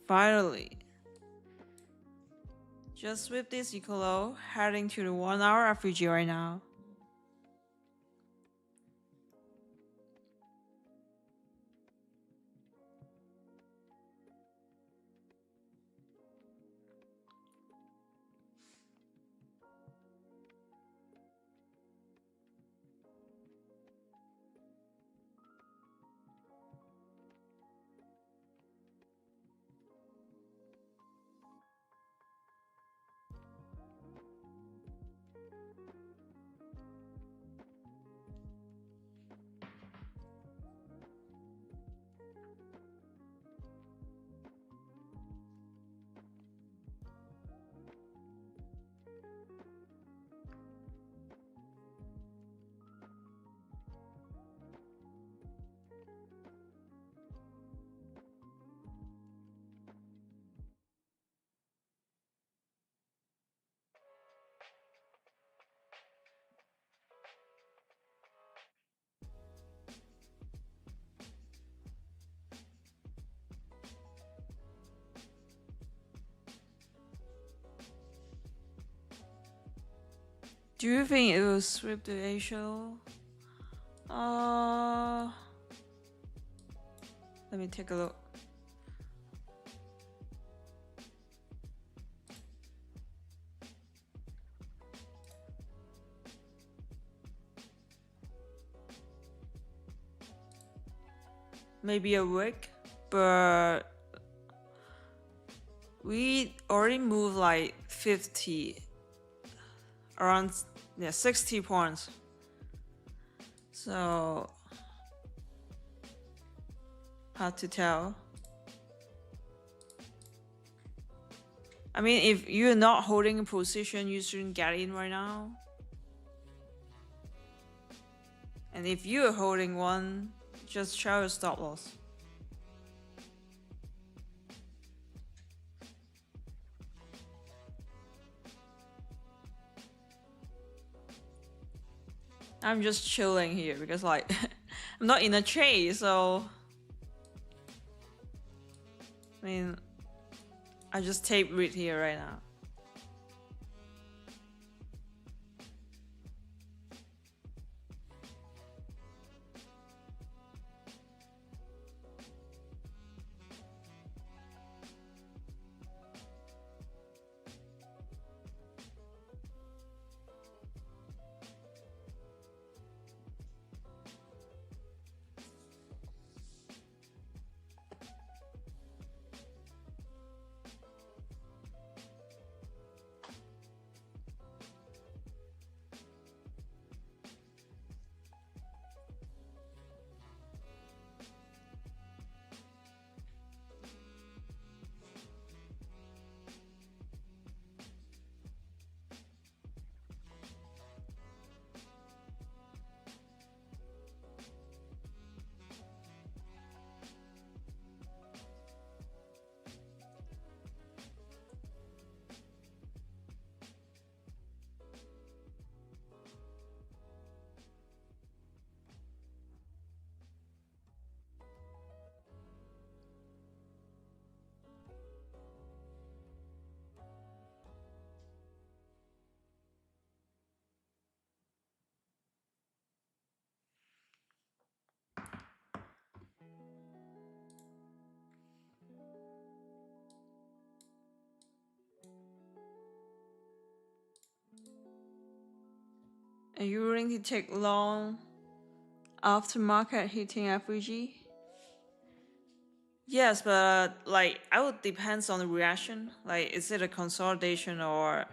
finally. Just sweep this equal low, heading to the 1 hour FVG right now. Do you think it will sweep the Asia? Let me take a look. Maybe a week, but we already moved like 50, around 60 points. So hard to tell. I mean, if you're not holding a position, you shouldn't get in right now. And if you're holding one, just show your stop loss. I'm just chilling here because like I'm not in a trade, so I mean I just tape read here right now. Are you willing to take long after market hitting FVG? Yes, but like I would depends on the reaction. Like, is it a consolidation or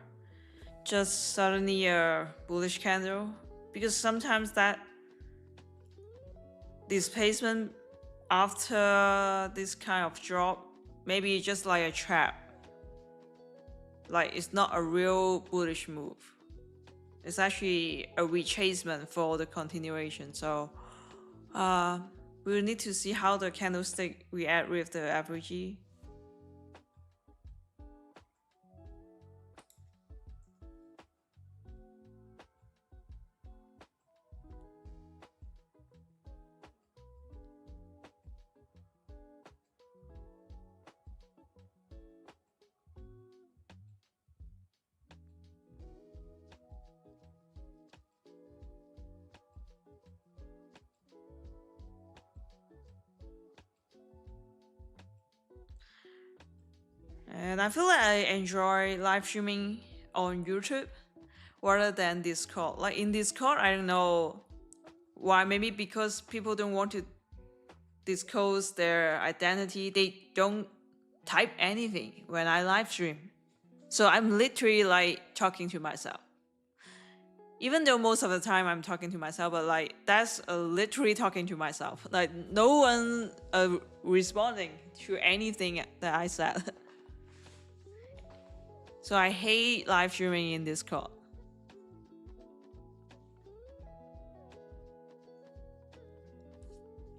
just suddenly a bullish candle? Because sometimes that displacement after this kind of drop, maybe just like a trap. Like, it's not a real bullish move. It's actually a retracement for the continuation. So we will need to see how the candlestick react with the FVG. And I feel like I enjoy live streaming on YouTube rather than Discord. Like in Discord, I don't know why. Maybe because people don't want to disclose their identity. They don't type anything when I live stream. So I'm literally like talking to myself. Even though most of the time I'm talking to myself, but like that's literally talking to myself. Like no one responding to anything that I said. So I hate live streaming in Discord.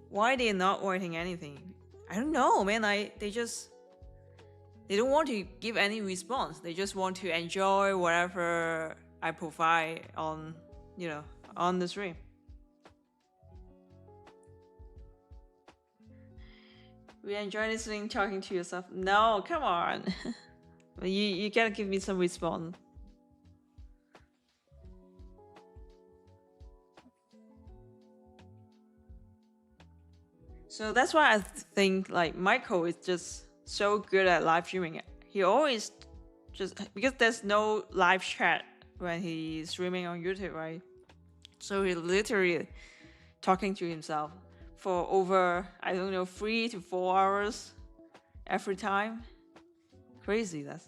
Why they not writing anything? I don't know, man. They don't want to give any response. They just want to enjoy whatever I provide on, on the stream. We enjoy listening, talking to yourself. No, come on. You gotta give me some response. So that's why I think like Michael is just so good at live streaming. He always just because there's no live chat when he's streaming on YouTube, right? So he literally talking to himself for over, I don't know, 3 to 4 hours every time. Crazy, that's.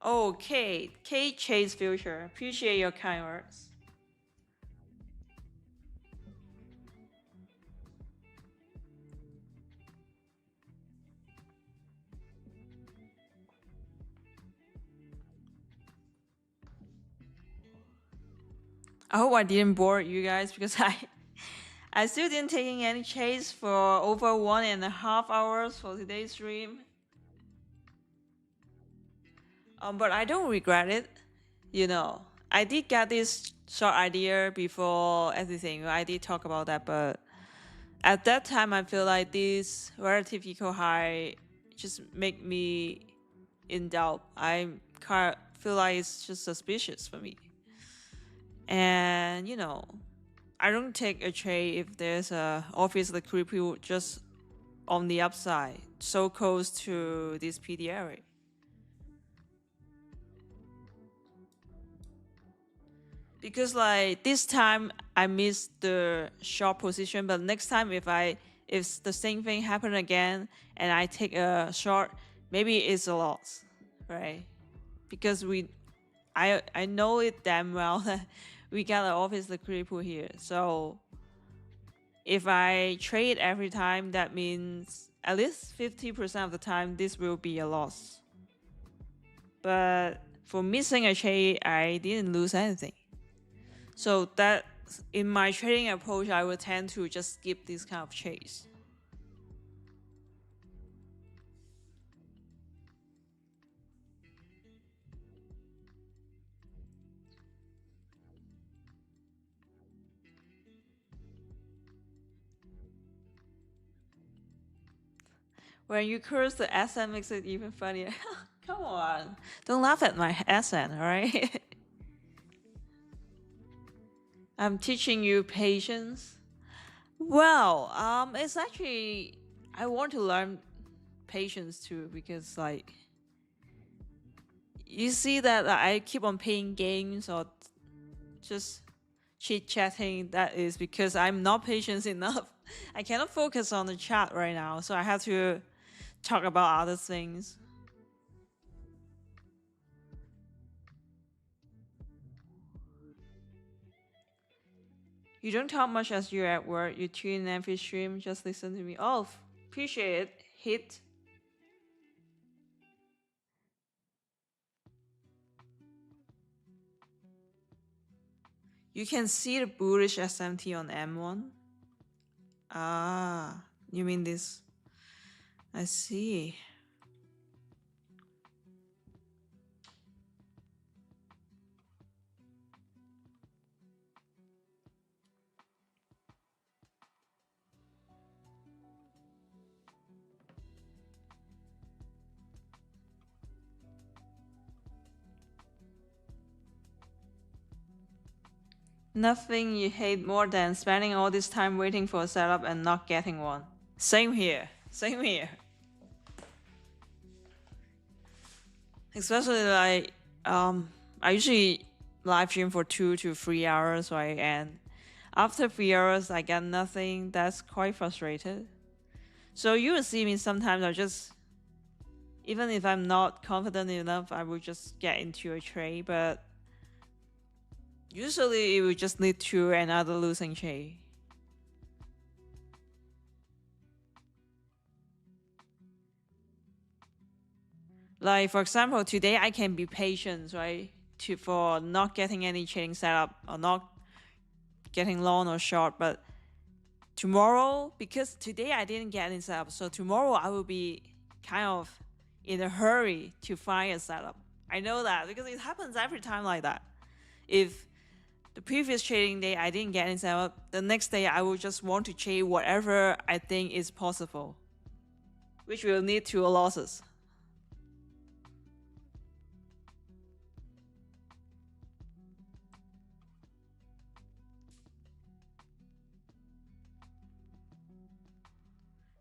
Oh, Kate Chase Future. Appreciate your kind words. I hope I didn't bore you guys because I still didn't taking any chase for over 1.5 hours for today's stream. But I don't regret it. You know, I did get this short idea before everything. I did talk about that, but at that time, I feel like this relative equal high just make me in doubt. I feel like it's just suspicious for me. And, you know, I don't take a trade if there's a obviously creepy just on the upside, so close to this PD area. Because like this time I missed the short position, but next time if the same thing happen again and I take a short, maybe it's a loss, right? Because I know it damn well that we got an office liquidity here. So if I trade every time, that means at least 50% of the time this will be a loss. But for missing a trade, I didn't lose anything. So that in my trading approach, I would tend to just skip this kind of trades. When you curse the accent makes it even funnier. Come on, don't laugh at my accent, all right? I'm teaching you patience. Well, it's actually I want to learn patience too because like you see that I keep on playing games or just chit chatting. That is because I'm not patient enough. I cannot focus on the chat right now, so I have to talk about other things. You don't talk much as you're at work. You tune in every stream. Just listen to me. Oh, appreciate it. Hit. You can see the bullish SMT on M1. Ah, you mean this? I see. Nothing you hate more than spending all this time waiting for a setup and not getting one. Same here. Same here. Especially like I usually live stream for 2 to 3 hours, right? And after 3 hours I get nothing. That's quite frustrated. So you will see me sometimes I just even if I'm not confident enough, I will just get into a trade, but usually it will just lead to another losing trade. Like for example, today I can be patient, right? For not getting any trading setup or not getting long or short, but tomorrow, because today I didn't get any setup, so tomorrow I will be kind of in a hurry to find a setup. I know that because it happens every time like that. If the previous trading day I didn't get any setup, the next day I will just want to trade whatever I think is possible, which will lead to losses.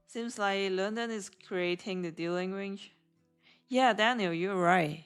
Seems like London is creating the dealing range. Yeah, Daniel, you're right.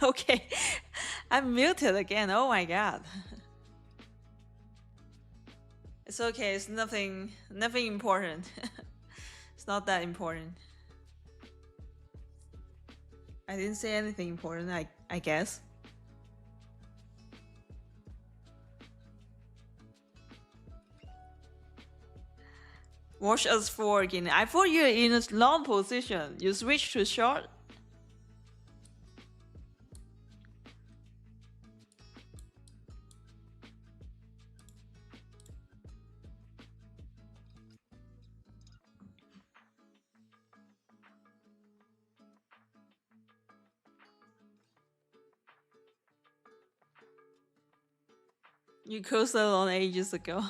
Okay, I'm muted again. Oh my god. It's okay. It's nothing important. It's not that important. I didn't say anything important, I guess. Watch us for again. I thought you're in a long position. You switch to short. You closed it on ages ago.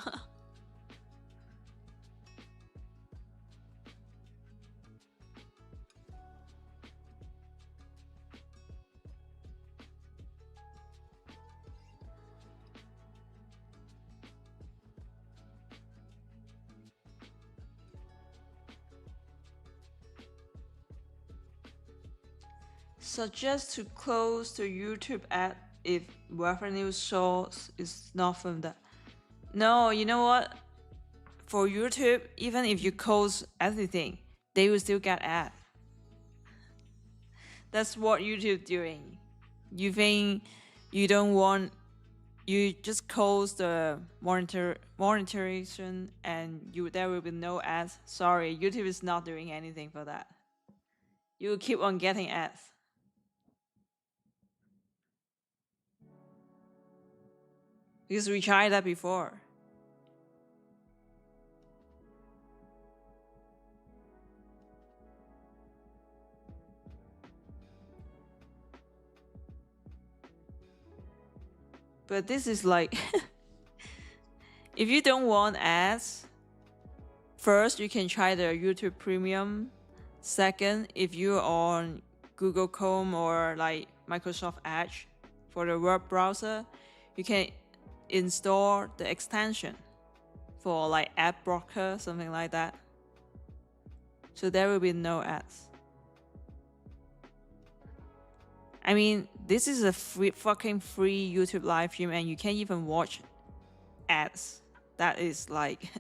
Suggest to close the YouTube ad if revenue source is not from that. No, you know what? For YouTube, even if you close everything, they will still get ad. That's what YouTube doing. You think you don't want, you just close the monetization and there will be no ads. Sorry, YouTube is not doing anything for that. You will keep on getting ads. Because we tried that before. But this is like, if you don't want ads, first you can try the YouTube Premium. Second, if you're on Google Chrome or like Microsoft Edge for the web browser, you can install the extension for like ad blocker, something like that. So there will be no ads. I mean, this is a fucking free YouTube live stream and you can't even watch ads. That is like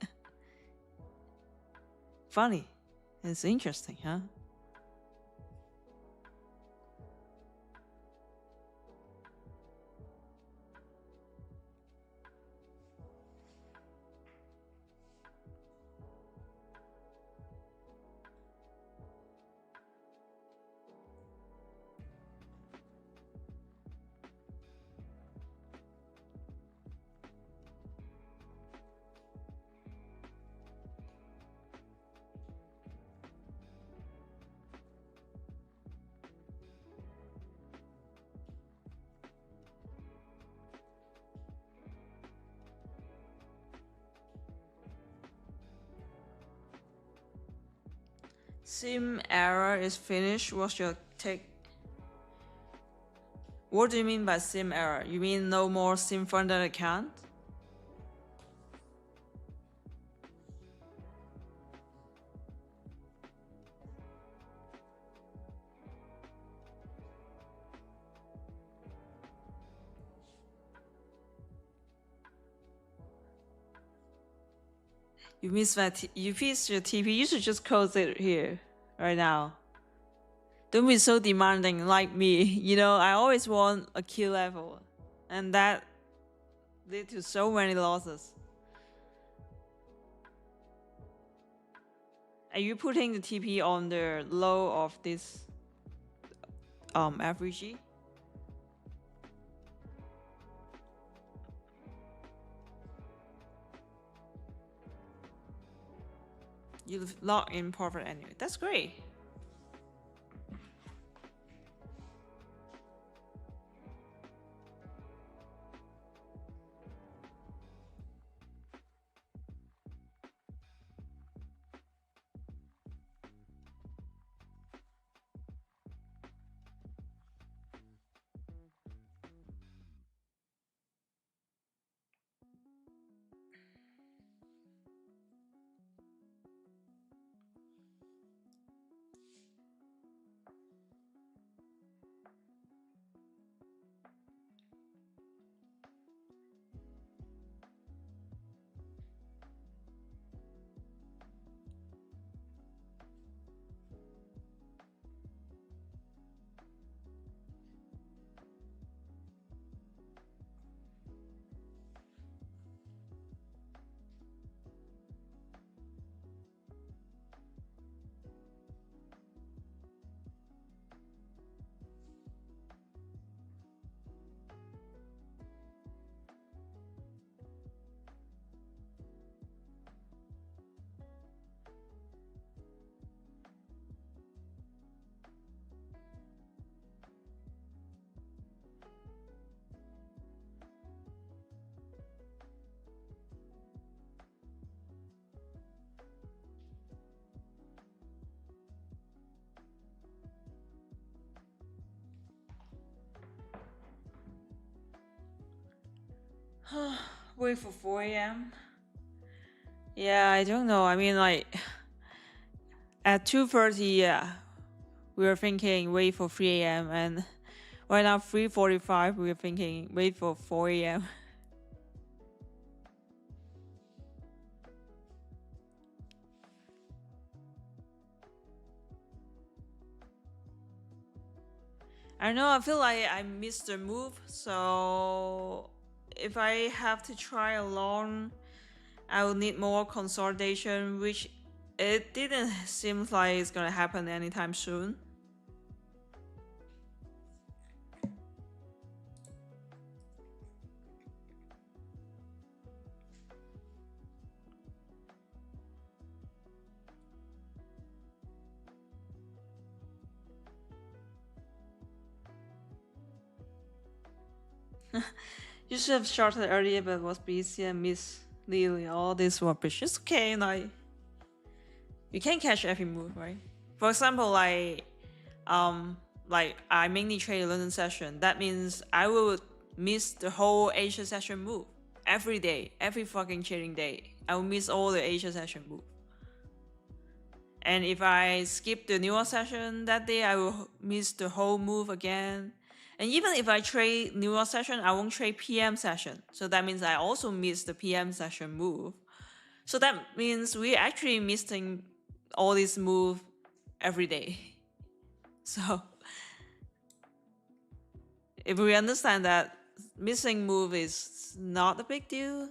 funny. It's interesting, huh? Sim error is finished. What's your take? What do you mean by sim error? You mean no more sim funded account? You missed you missed your TP. You should just close it here, right now. Don't be so demanding like me. You know, I always want a kill level, and that led to so many losses. Are you putting the TP on the low of this FVG? You log in profit anyway. That's great. Wait for 4 a.m. Yeah, I don't know. I mean, like at 2:30, yeah, we were thinking wait for 3 a.m. and right now 3:45, we were thinking wait for 4 a.m. I know. I feel like I missed the move, so if I have to try alone, I will need more consolidation, which it didn't seem like it's gonna happen anytime soon. You should have started earlier, but was busy and missed Lily. All this rubbish. It's okay, like you can catch every move, right? For example, like I mainly trade a London session. That means I will miss the whole Asia session move every day, every fucking trading day. I will miss all the Asia session move. And if I skip the New York session that day, I will miss the whole move again. And even if I trade New York session, I won't trade PM session. So that means I also miss the PM session move. So that means we're actually missing all these move every day. So if we understand that missing move is not a big deal,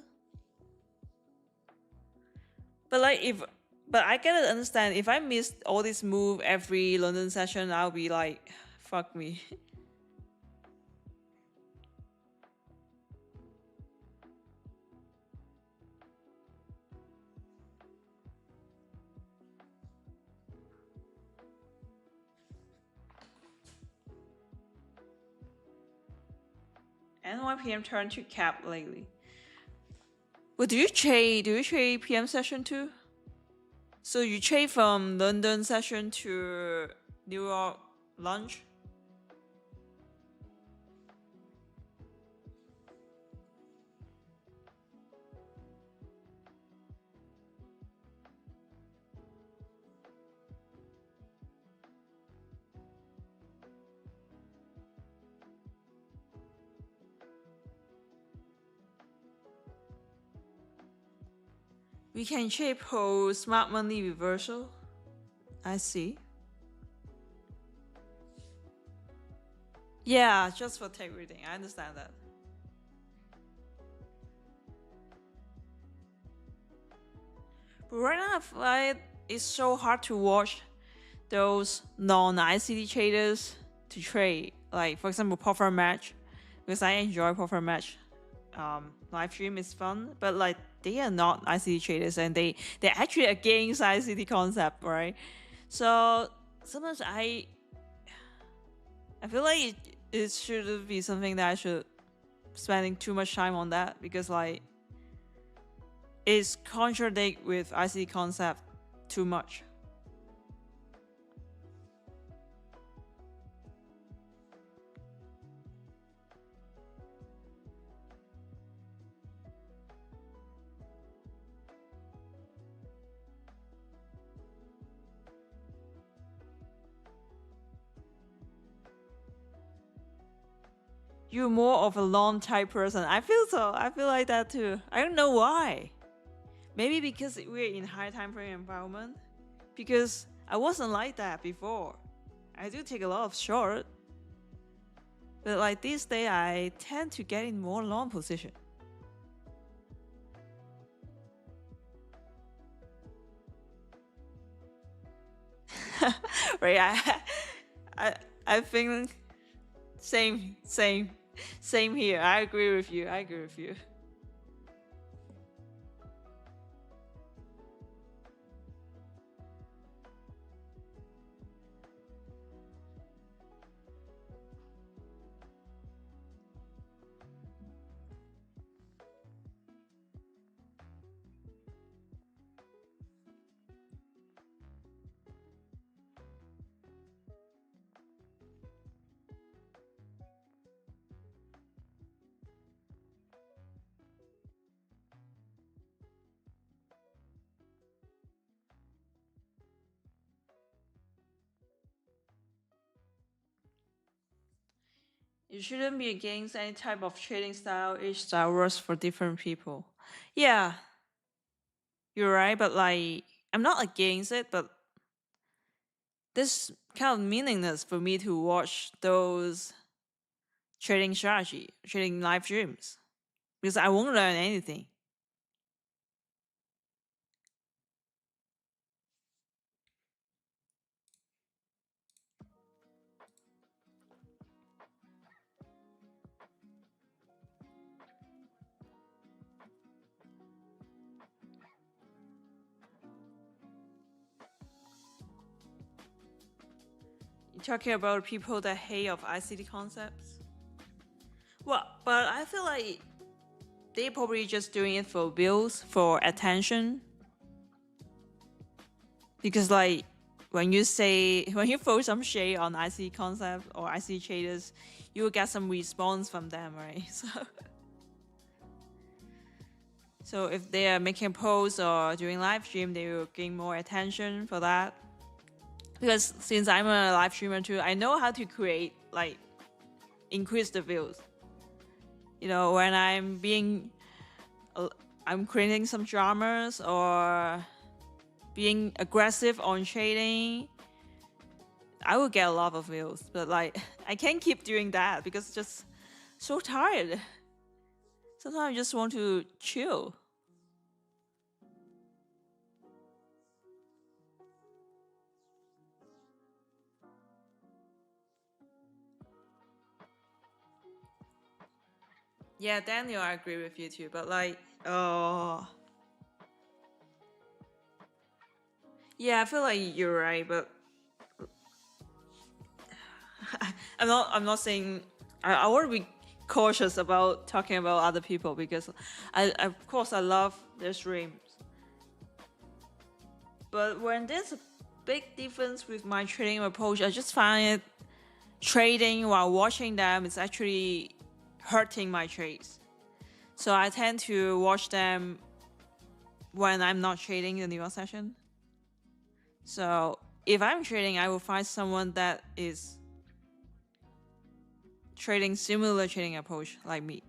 but I gotta understand, if I miss all this move every London session, I'll be like, fuck me. NYPM turned to cap lately. But do you trade PM session too? So you trade from London session to New York lunch? We can trade post smart money reversal. I see. Yeah, just for tech reading. I understand that. But right now, I feel like it's so hard to watch those non-ICT traders to trade. Like, for example, Profit Match, because I enjoy Profit Match. Live stream is fun, but like they are not ICT traders and they're actually against ICT concept, right? So sometimes I feel like it shouldn't be something that I should spending too much time on that, because like it's contradict with ICT concept too much. You're more of a long type person. I feel so. I feel like that too. I don't know why. Maybe because we're in high time frame environment. Because I wasn't like that before. I do take a lot of short. But like this day, I tend to get in more long position. Right? I think same here. I agree with you. You shouldn't be against any type of trading style. Each style works for different people. Yeah, you're right, but like I'm not against it, but this kind of meaningless for me to watch those trading live streams, because I won't learn anything. You're talking about people that hate of ICT concepts. Well, but I feel like they probably just doing it for views, for attention. Because like when you throw some shade on ICT concept or ICT traders, you will get some response from them, right? So if they are making posts or doing live stream, they will gain more attention for that. Because since I'm a live streamer too, I know how to create, like, increase the views. You know, when I'm creating some dramas or being aggressive on trading, I will get a lot of views. But like, I can't keep doing that because it's just so tired. Sometimes I just want to chill. Yeah, Daniel, I agree with you too. But like, oh, yeah, I feel like you're right. But I'm not saying. I want to be cautious about talking about other people because of course I love their streams. But when there's a big difference with my trading approach, I just find it trading while watching them is actually hurting my trades. So I tend to watch them when I'm not trading the New York session. So if I'm trading, I will find someone that is trading similar trading approach like me.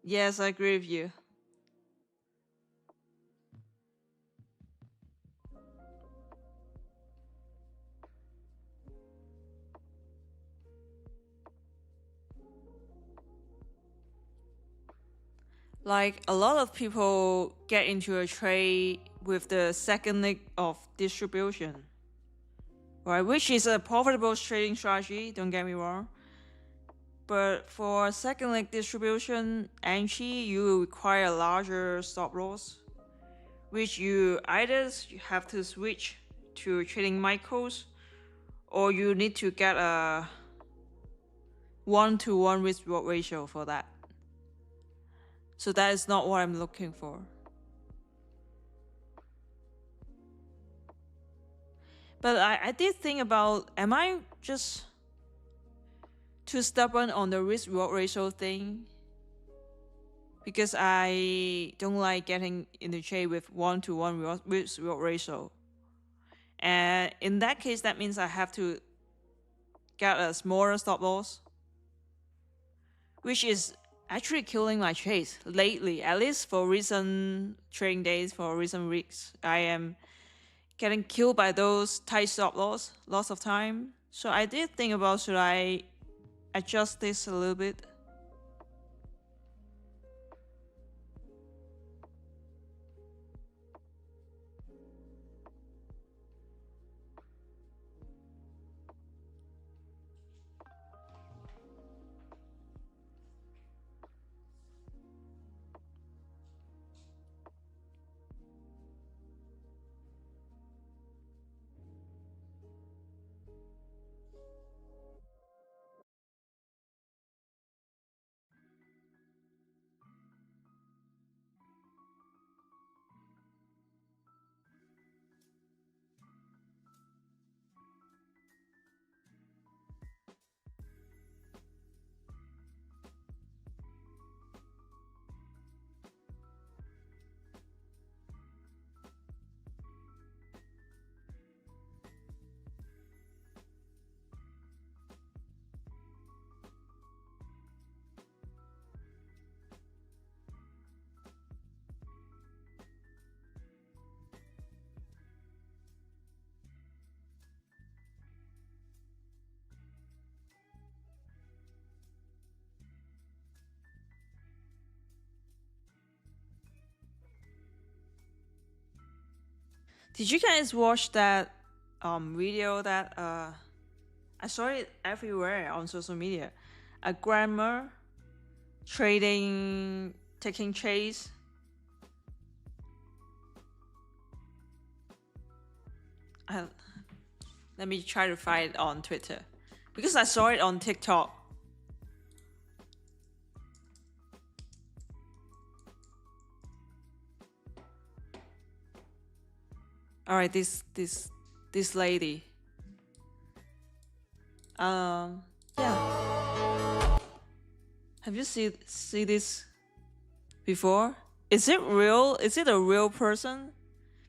Yes, I agree with you. Like a lot of people get into a trade with the second leg of distribution, right? Which is a profitable trading strategy, don't get me wrong. But for second leg distribution entry, you require a larger stop loss, which you either have to switch to trading micros, or you need to get a 1-to-1 risk reward ratio for that. So that is not what I'm looking for. But I did think about, am I just too stubborn on the risk reward ratio thing? Because I don't like getting in the trade with 1-to-1 risk reward ratio. And in that case, that means I have to get a smaller stop loss, which is actually killing my trades lately, at least for recent trading days, for recent weeks. I am getting killed by those tight stop loss lots of time. So I did think about, should I adjust this a little bit? Did you guys watch that video that I saw it everywhere on social media? A grandma trading, taking trades. I, let me try to find it on Twitter, because I saw it on TikTok. All right, this lady. Yeah. Have you see this before? Is it real? Is it a real person?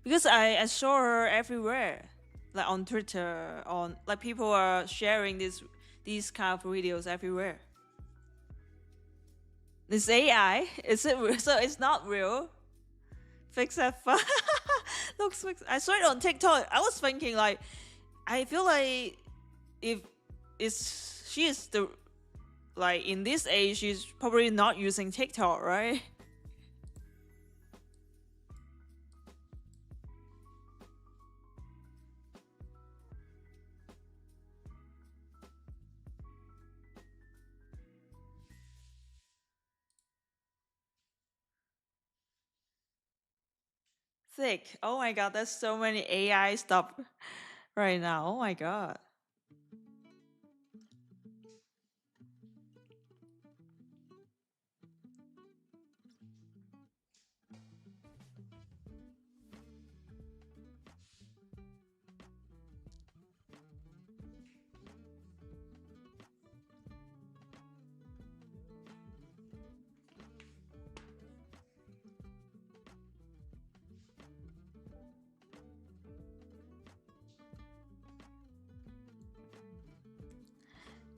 Because I saw her everywhere, like on Twitter, on like people are sharing these kind of videos everywhere. This AI, is it real? So it's not real. Fix that fun. Looks fix. I saw it on TikTok. I was thinking like, I feel like if she is the, like in this age, she's probably not using TikTok, right? thick. Oh my god, there's so many AI stuff right now. Oh my god.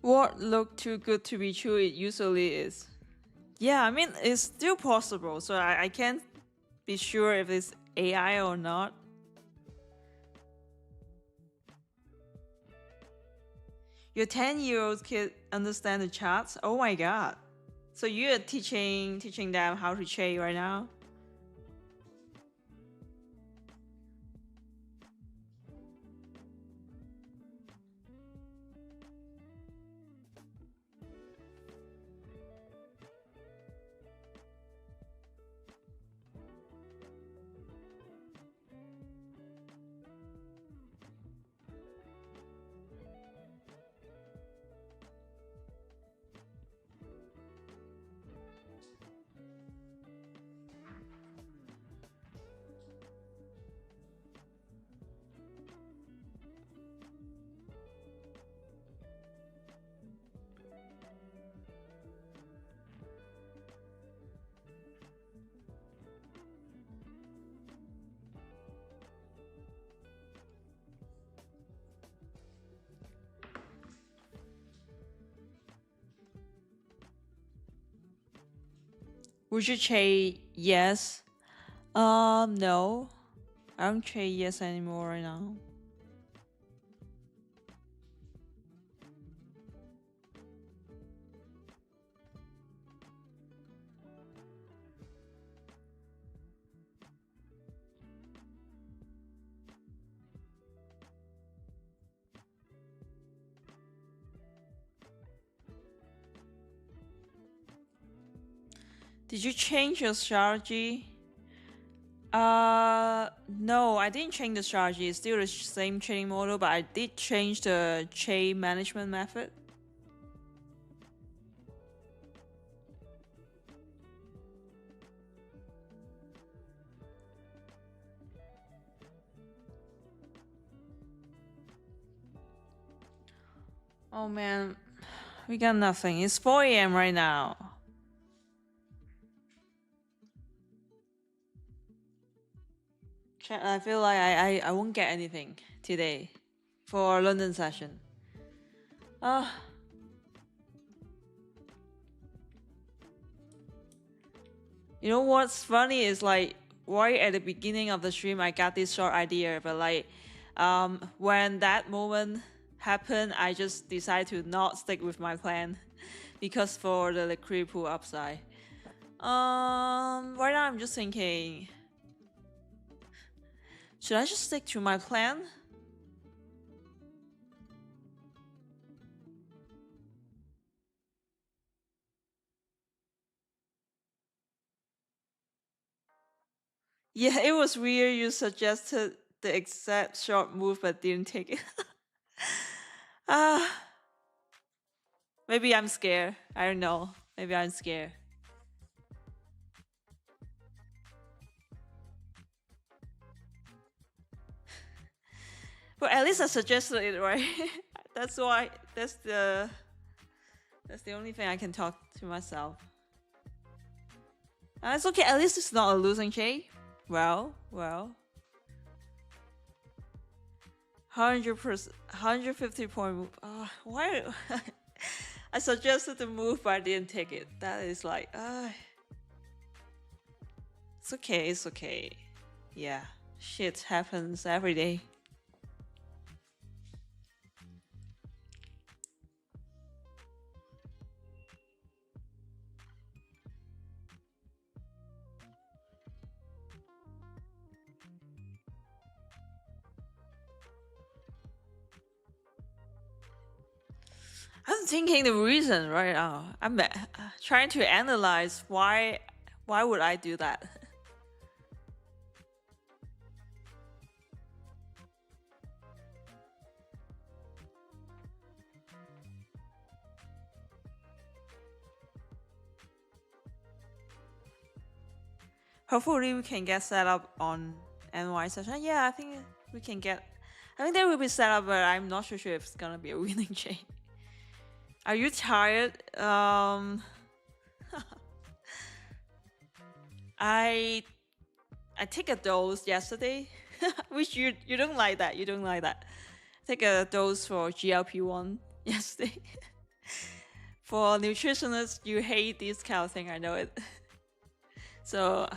What looked too good to be true, it usually is. Yeah, I mean, it's still possible, so I can't be sure if it's AI or not. Your 10-year-old kid understand the charts? Oh my god. So you're teaching them how to trade right now? Would you trade yes? No. I don't trade yes anymore right now. Did you change your strategy? No, I didn't change the strategy. It's still the same trading model, but I did change the trade management method. Oh man, we got nothing. It's 4 a.m. right now. I feel like I won't get anything today for London session. You know what's funny is like right at the beginning of the stream I got this short idea, but like when that moment happened, I just decided to not stick with my plan because for the liquidity pool upside. Right now I'm just thinking, should I just stick to my plan? Yeah, it was weird you suggested the exact short move but didn't take it. Maybe I'm scared. I don't know. Maybe I'm scared. But at least I suggested it, right? That's why. That's the only thing I can talk to myself. It's okay. At least it's not a losing trade. Well. 100%, 150 point move. Why? I suggested the move, but I didn't take it. That is like, it's okay. It's okay. Yeah, shit happens every day. I'm thinking the reason right now. I'm trying to analyze why would I do that. hopefully we can get set up on NY session. Yeah, I think we can get. I think they will be set up, but I'm not so sure if it's gonna be a winning chain. Are you tired? I take a dose yesterday, which you don't like that. You don't like that. Take a dose for GLP-1 yesterday. For nutritionists, you hate this kind of thing. I know it. So,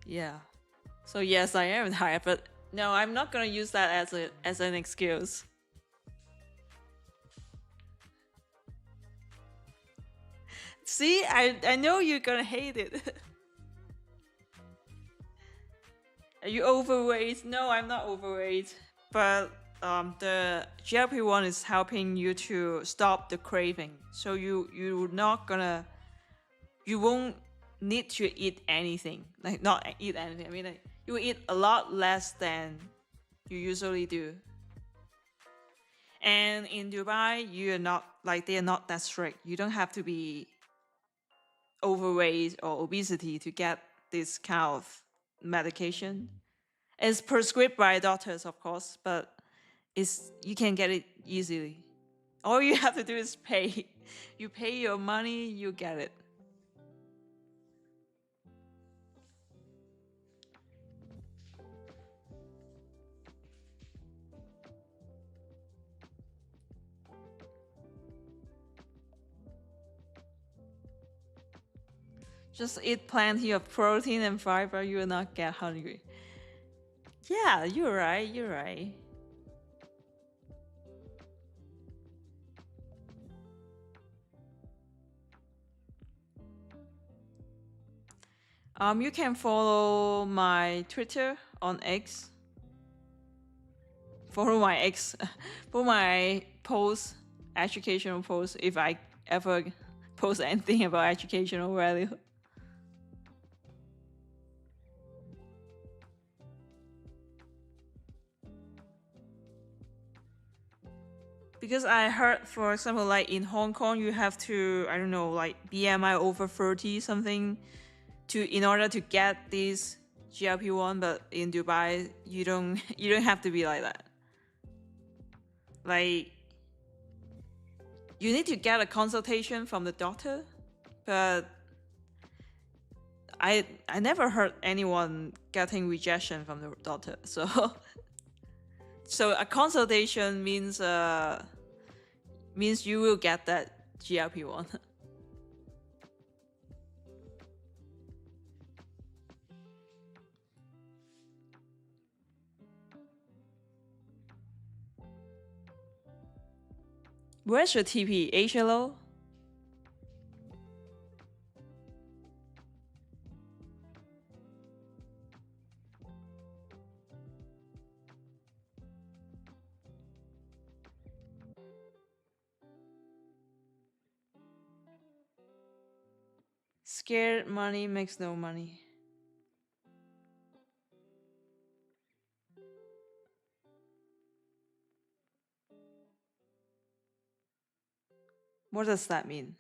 yeah. So yes, I am tired, but no, I'm not gonna use that as an excuse. See, I know you're gonna hate it. Are you overweight? No, I'm not overweight. But the GLP-1 is helping you to stop the craving. So you won't need to eat anything. Like not eat anything. I mean, like, you eat a lot less than you usually do. And in Dubai, they are not that strict. You don't have to be overweight or obesity to get this kind of medication. It's prescribed by doctors, of course, but you can get it easily. All you have to do is pay. You pay your money, you get it. Just eat plenty of protein and fiber, you will not get hungry. Yeah, you're right, you're right. You can follow my Twitter on X. Follow my X, for my posts, educational posts, if I ever post anything about educational value. Because I heard, for example, like in Hong Kong, you have to, I don't know, like BMI over 30 something in order to get this GLP-1, but in Dubai, you don't have to be like that. Like, you need to get a consultation from the doctor, but I never heard anyone getting rejection from the doctor. So a consultation means you will get that GLP-1. Where's your TP? HLO? Scared money makes no money. What does that mean?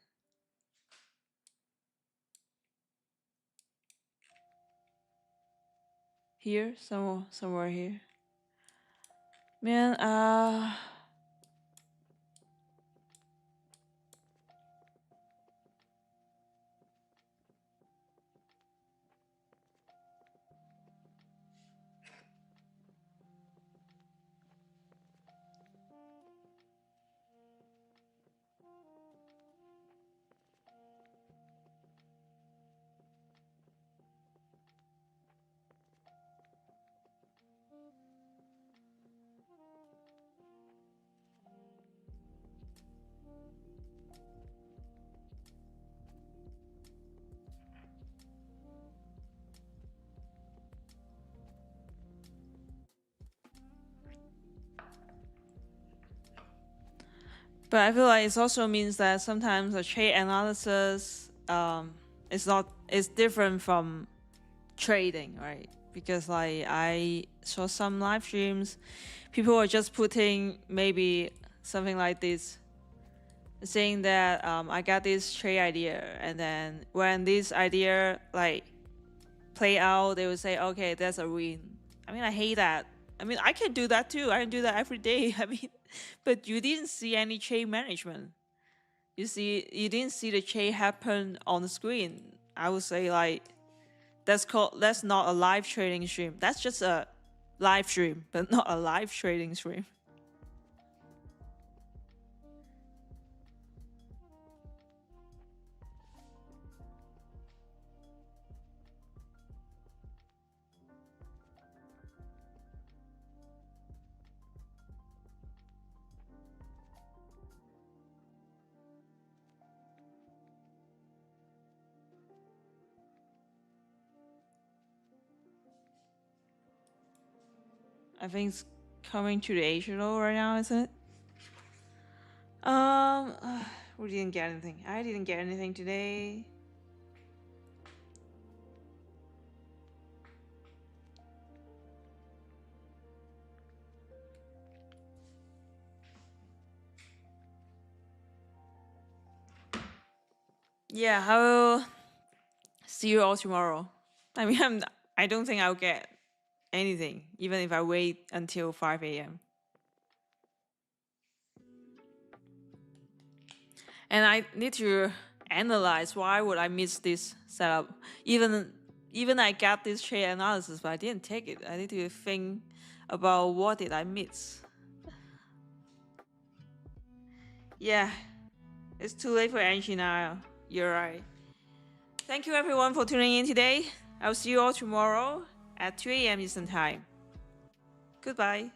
Here? Somewhere here? Man, but I feel like it also means that sometimes a trade analysis is different from trading, right? Because like I saw some live streams, people are just putting maybe something like this, saying that I got this trade idea, and then when this idea like play out, they will say, okay, that's a win. I mean, I hate that. I mean, I can do that too. I can do that every day. I mean, but you didn't see any chain management. You didn't see the chain happen on the screen. I would say like that's not a live trading stream. That's just a live stream, but not a live trading stream. I think it's coming to the Asia low right now, isn't it? We didn't get anything. I didn't get anything today. Yeah, I will see you all tomorrow. I mean, I don't think I'll get anything, even if I wait until 5 a.m. And I need to analyze why would I miss this setup. Even I got this trade analysis, but I didn't take it. I need to think about what did I miss. Yeah, it's too late for Angie now. You're right. Thank you everyone for tuning in today. I'll see you all tomorrow at 2 a.m. Eastern Time. Goodbye.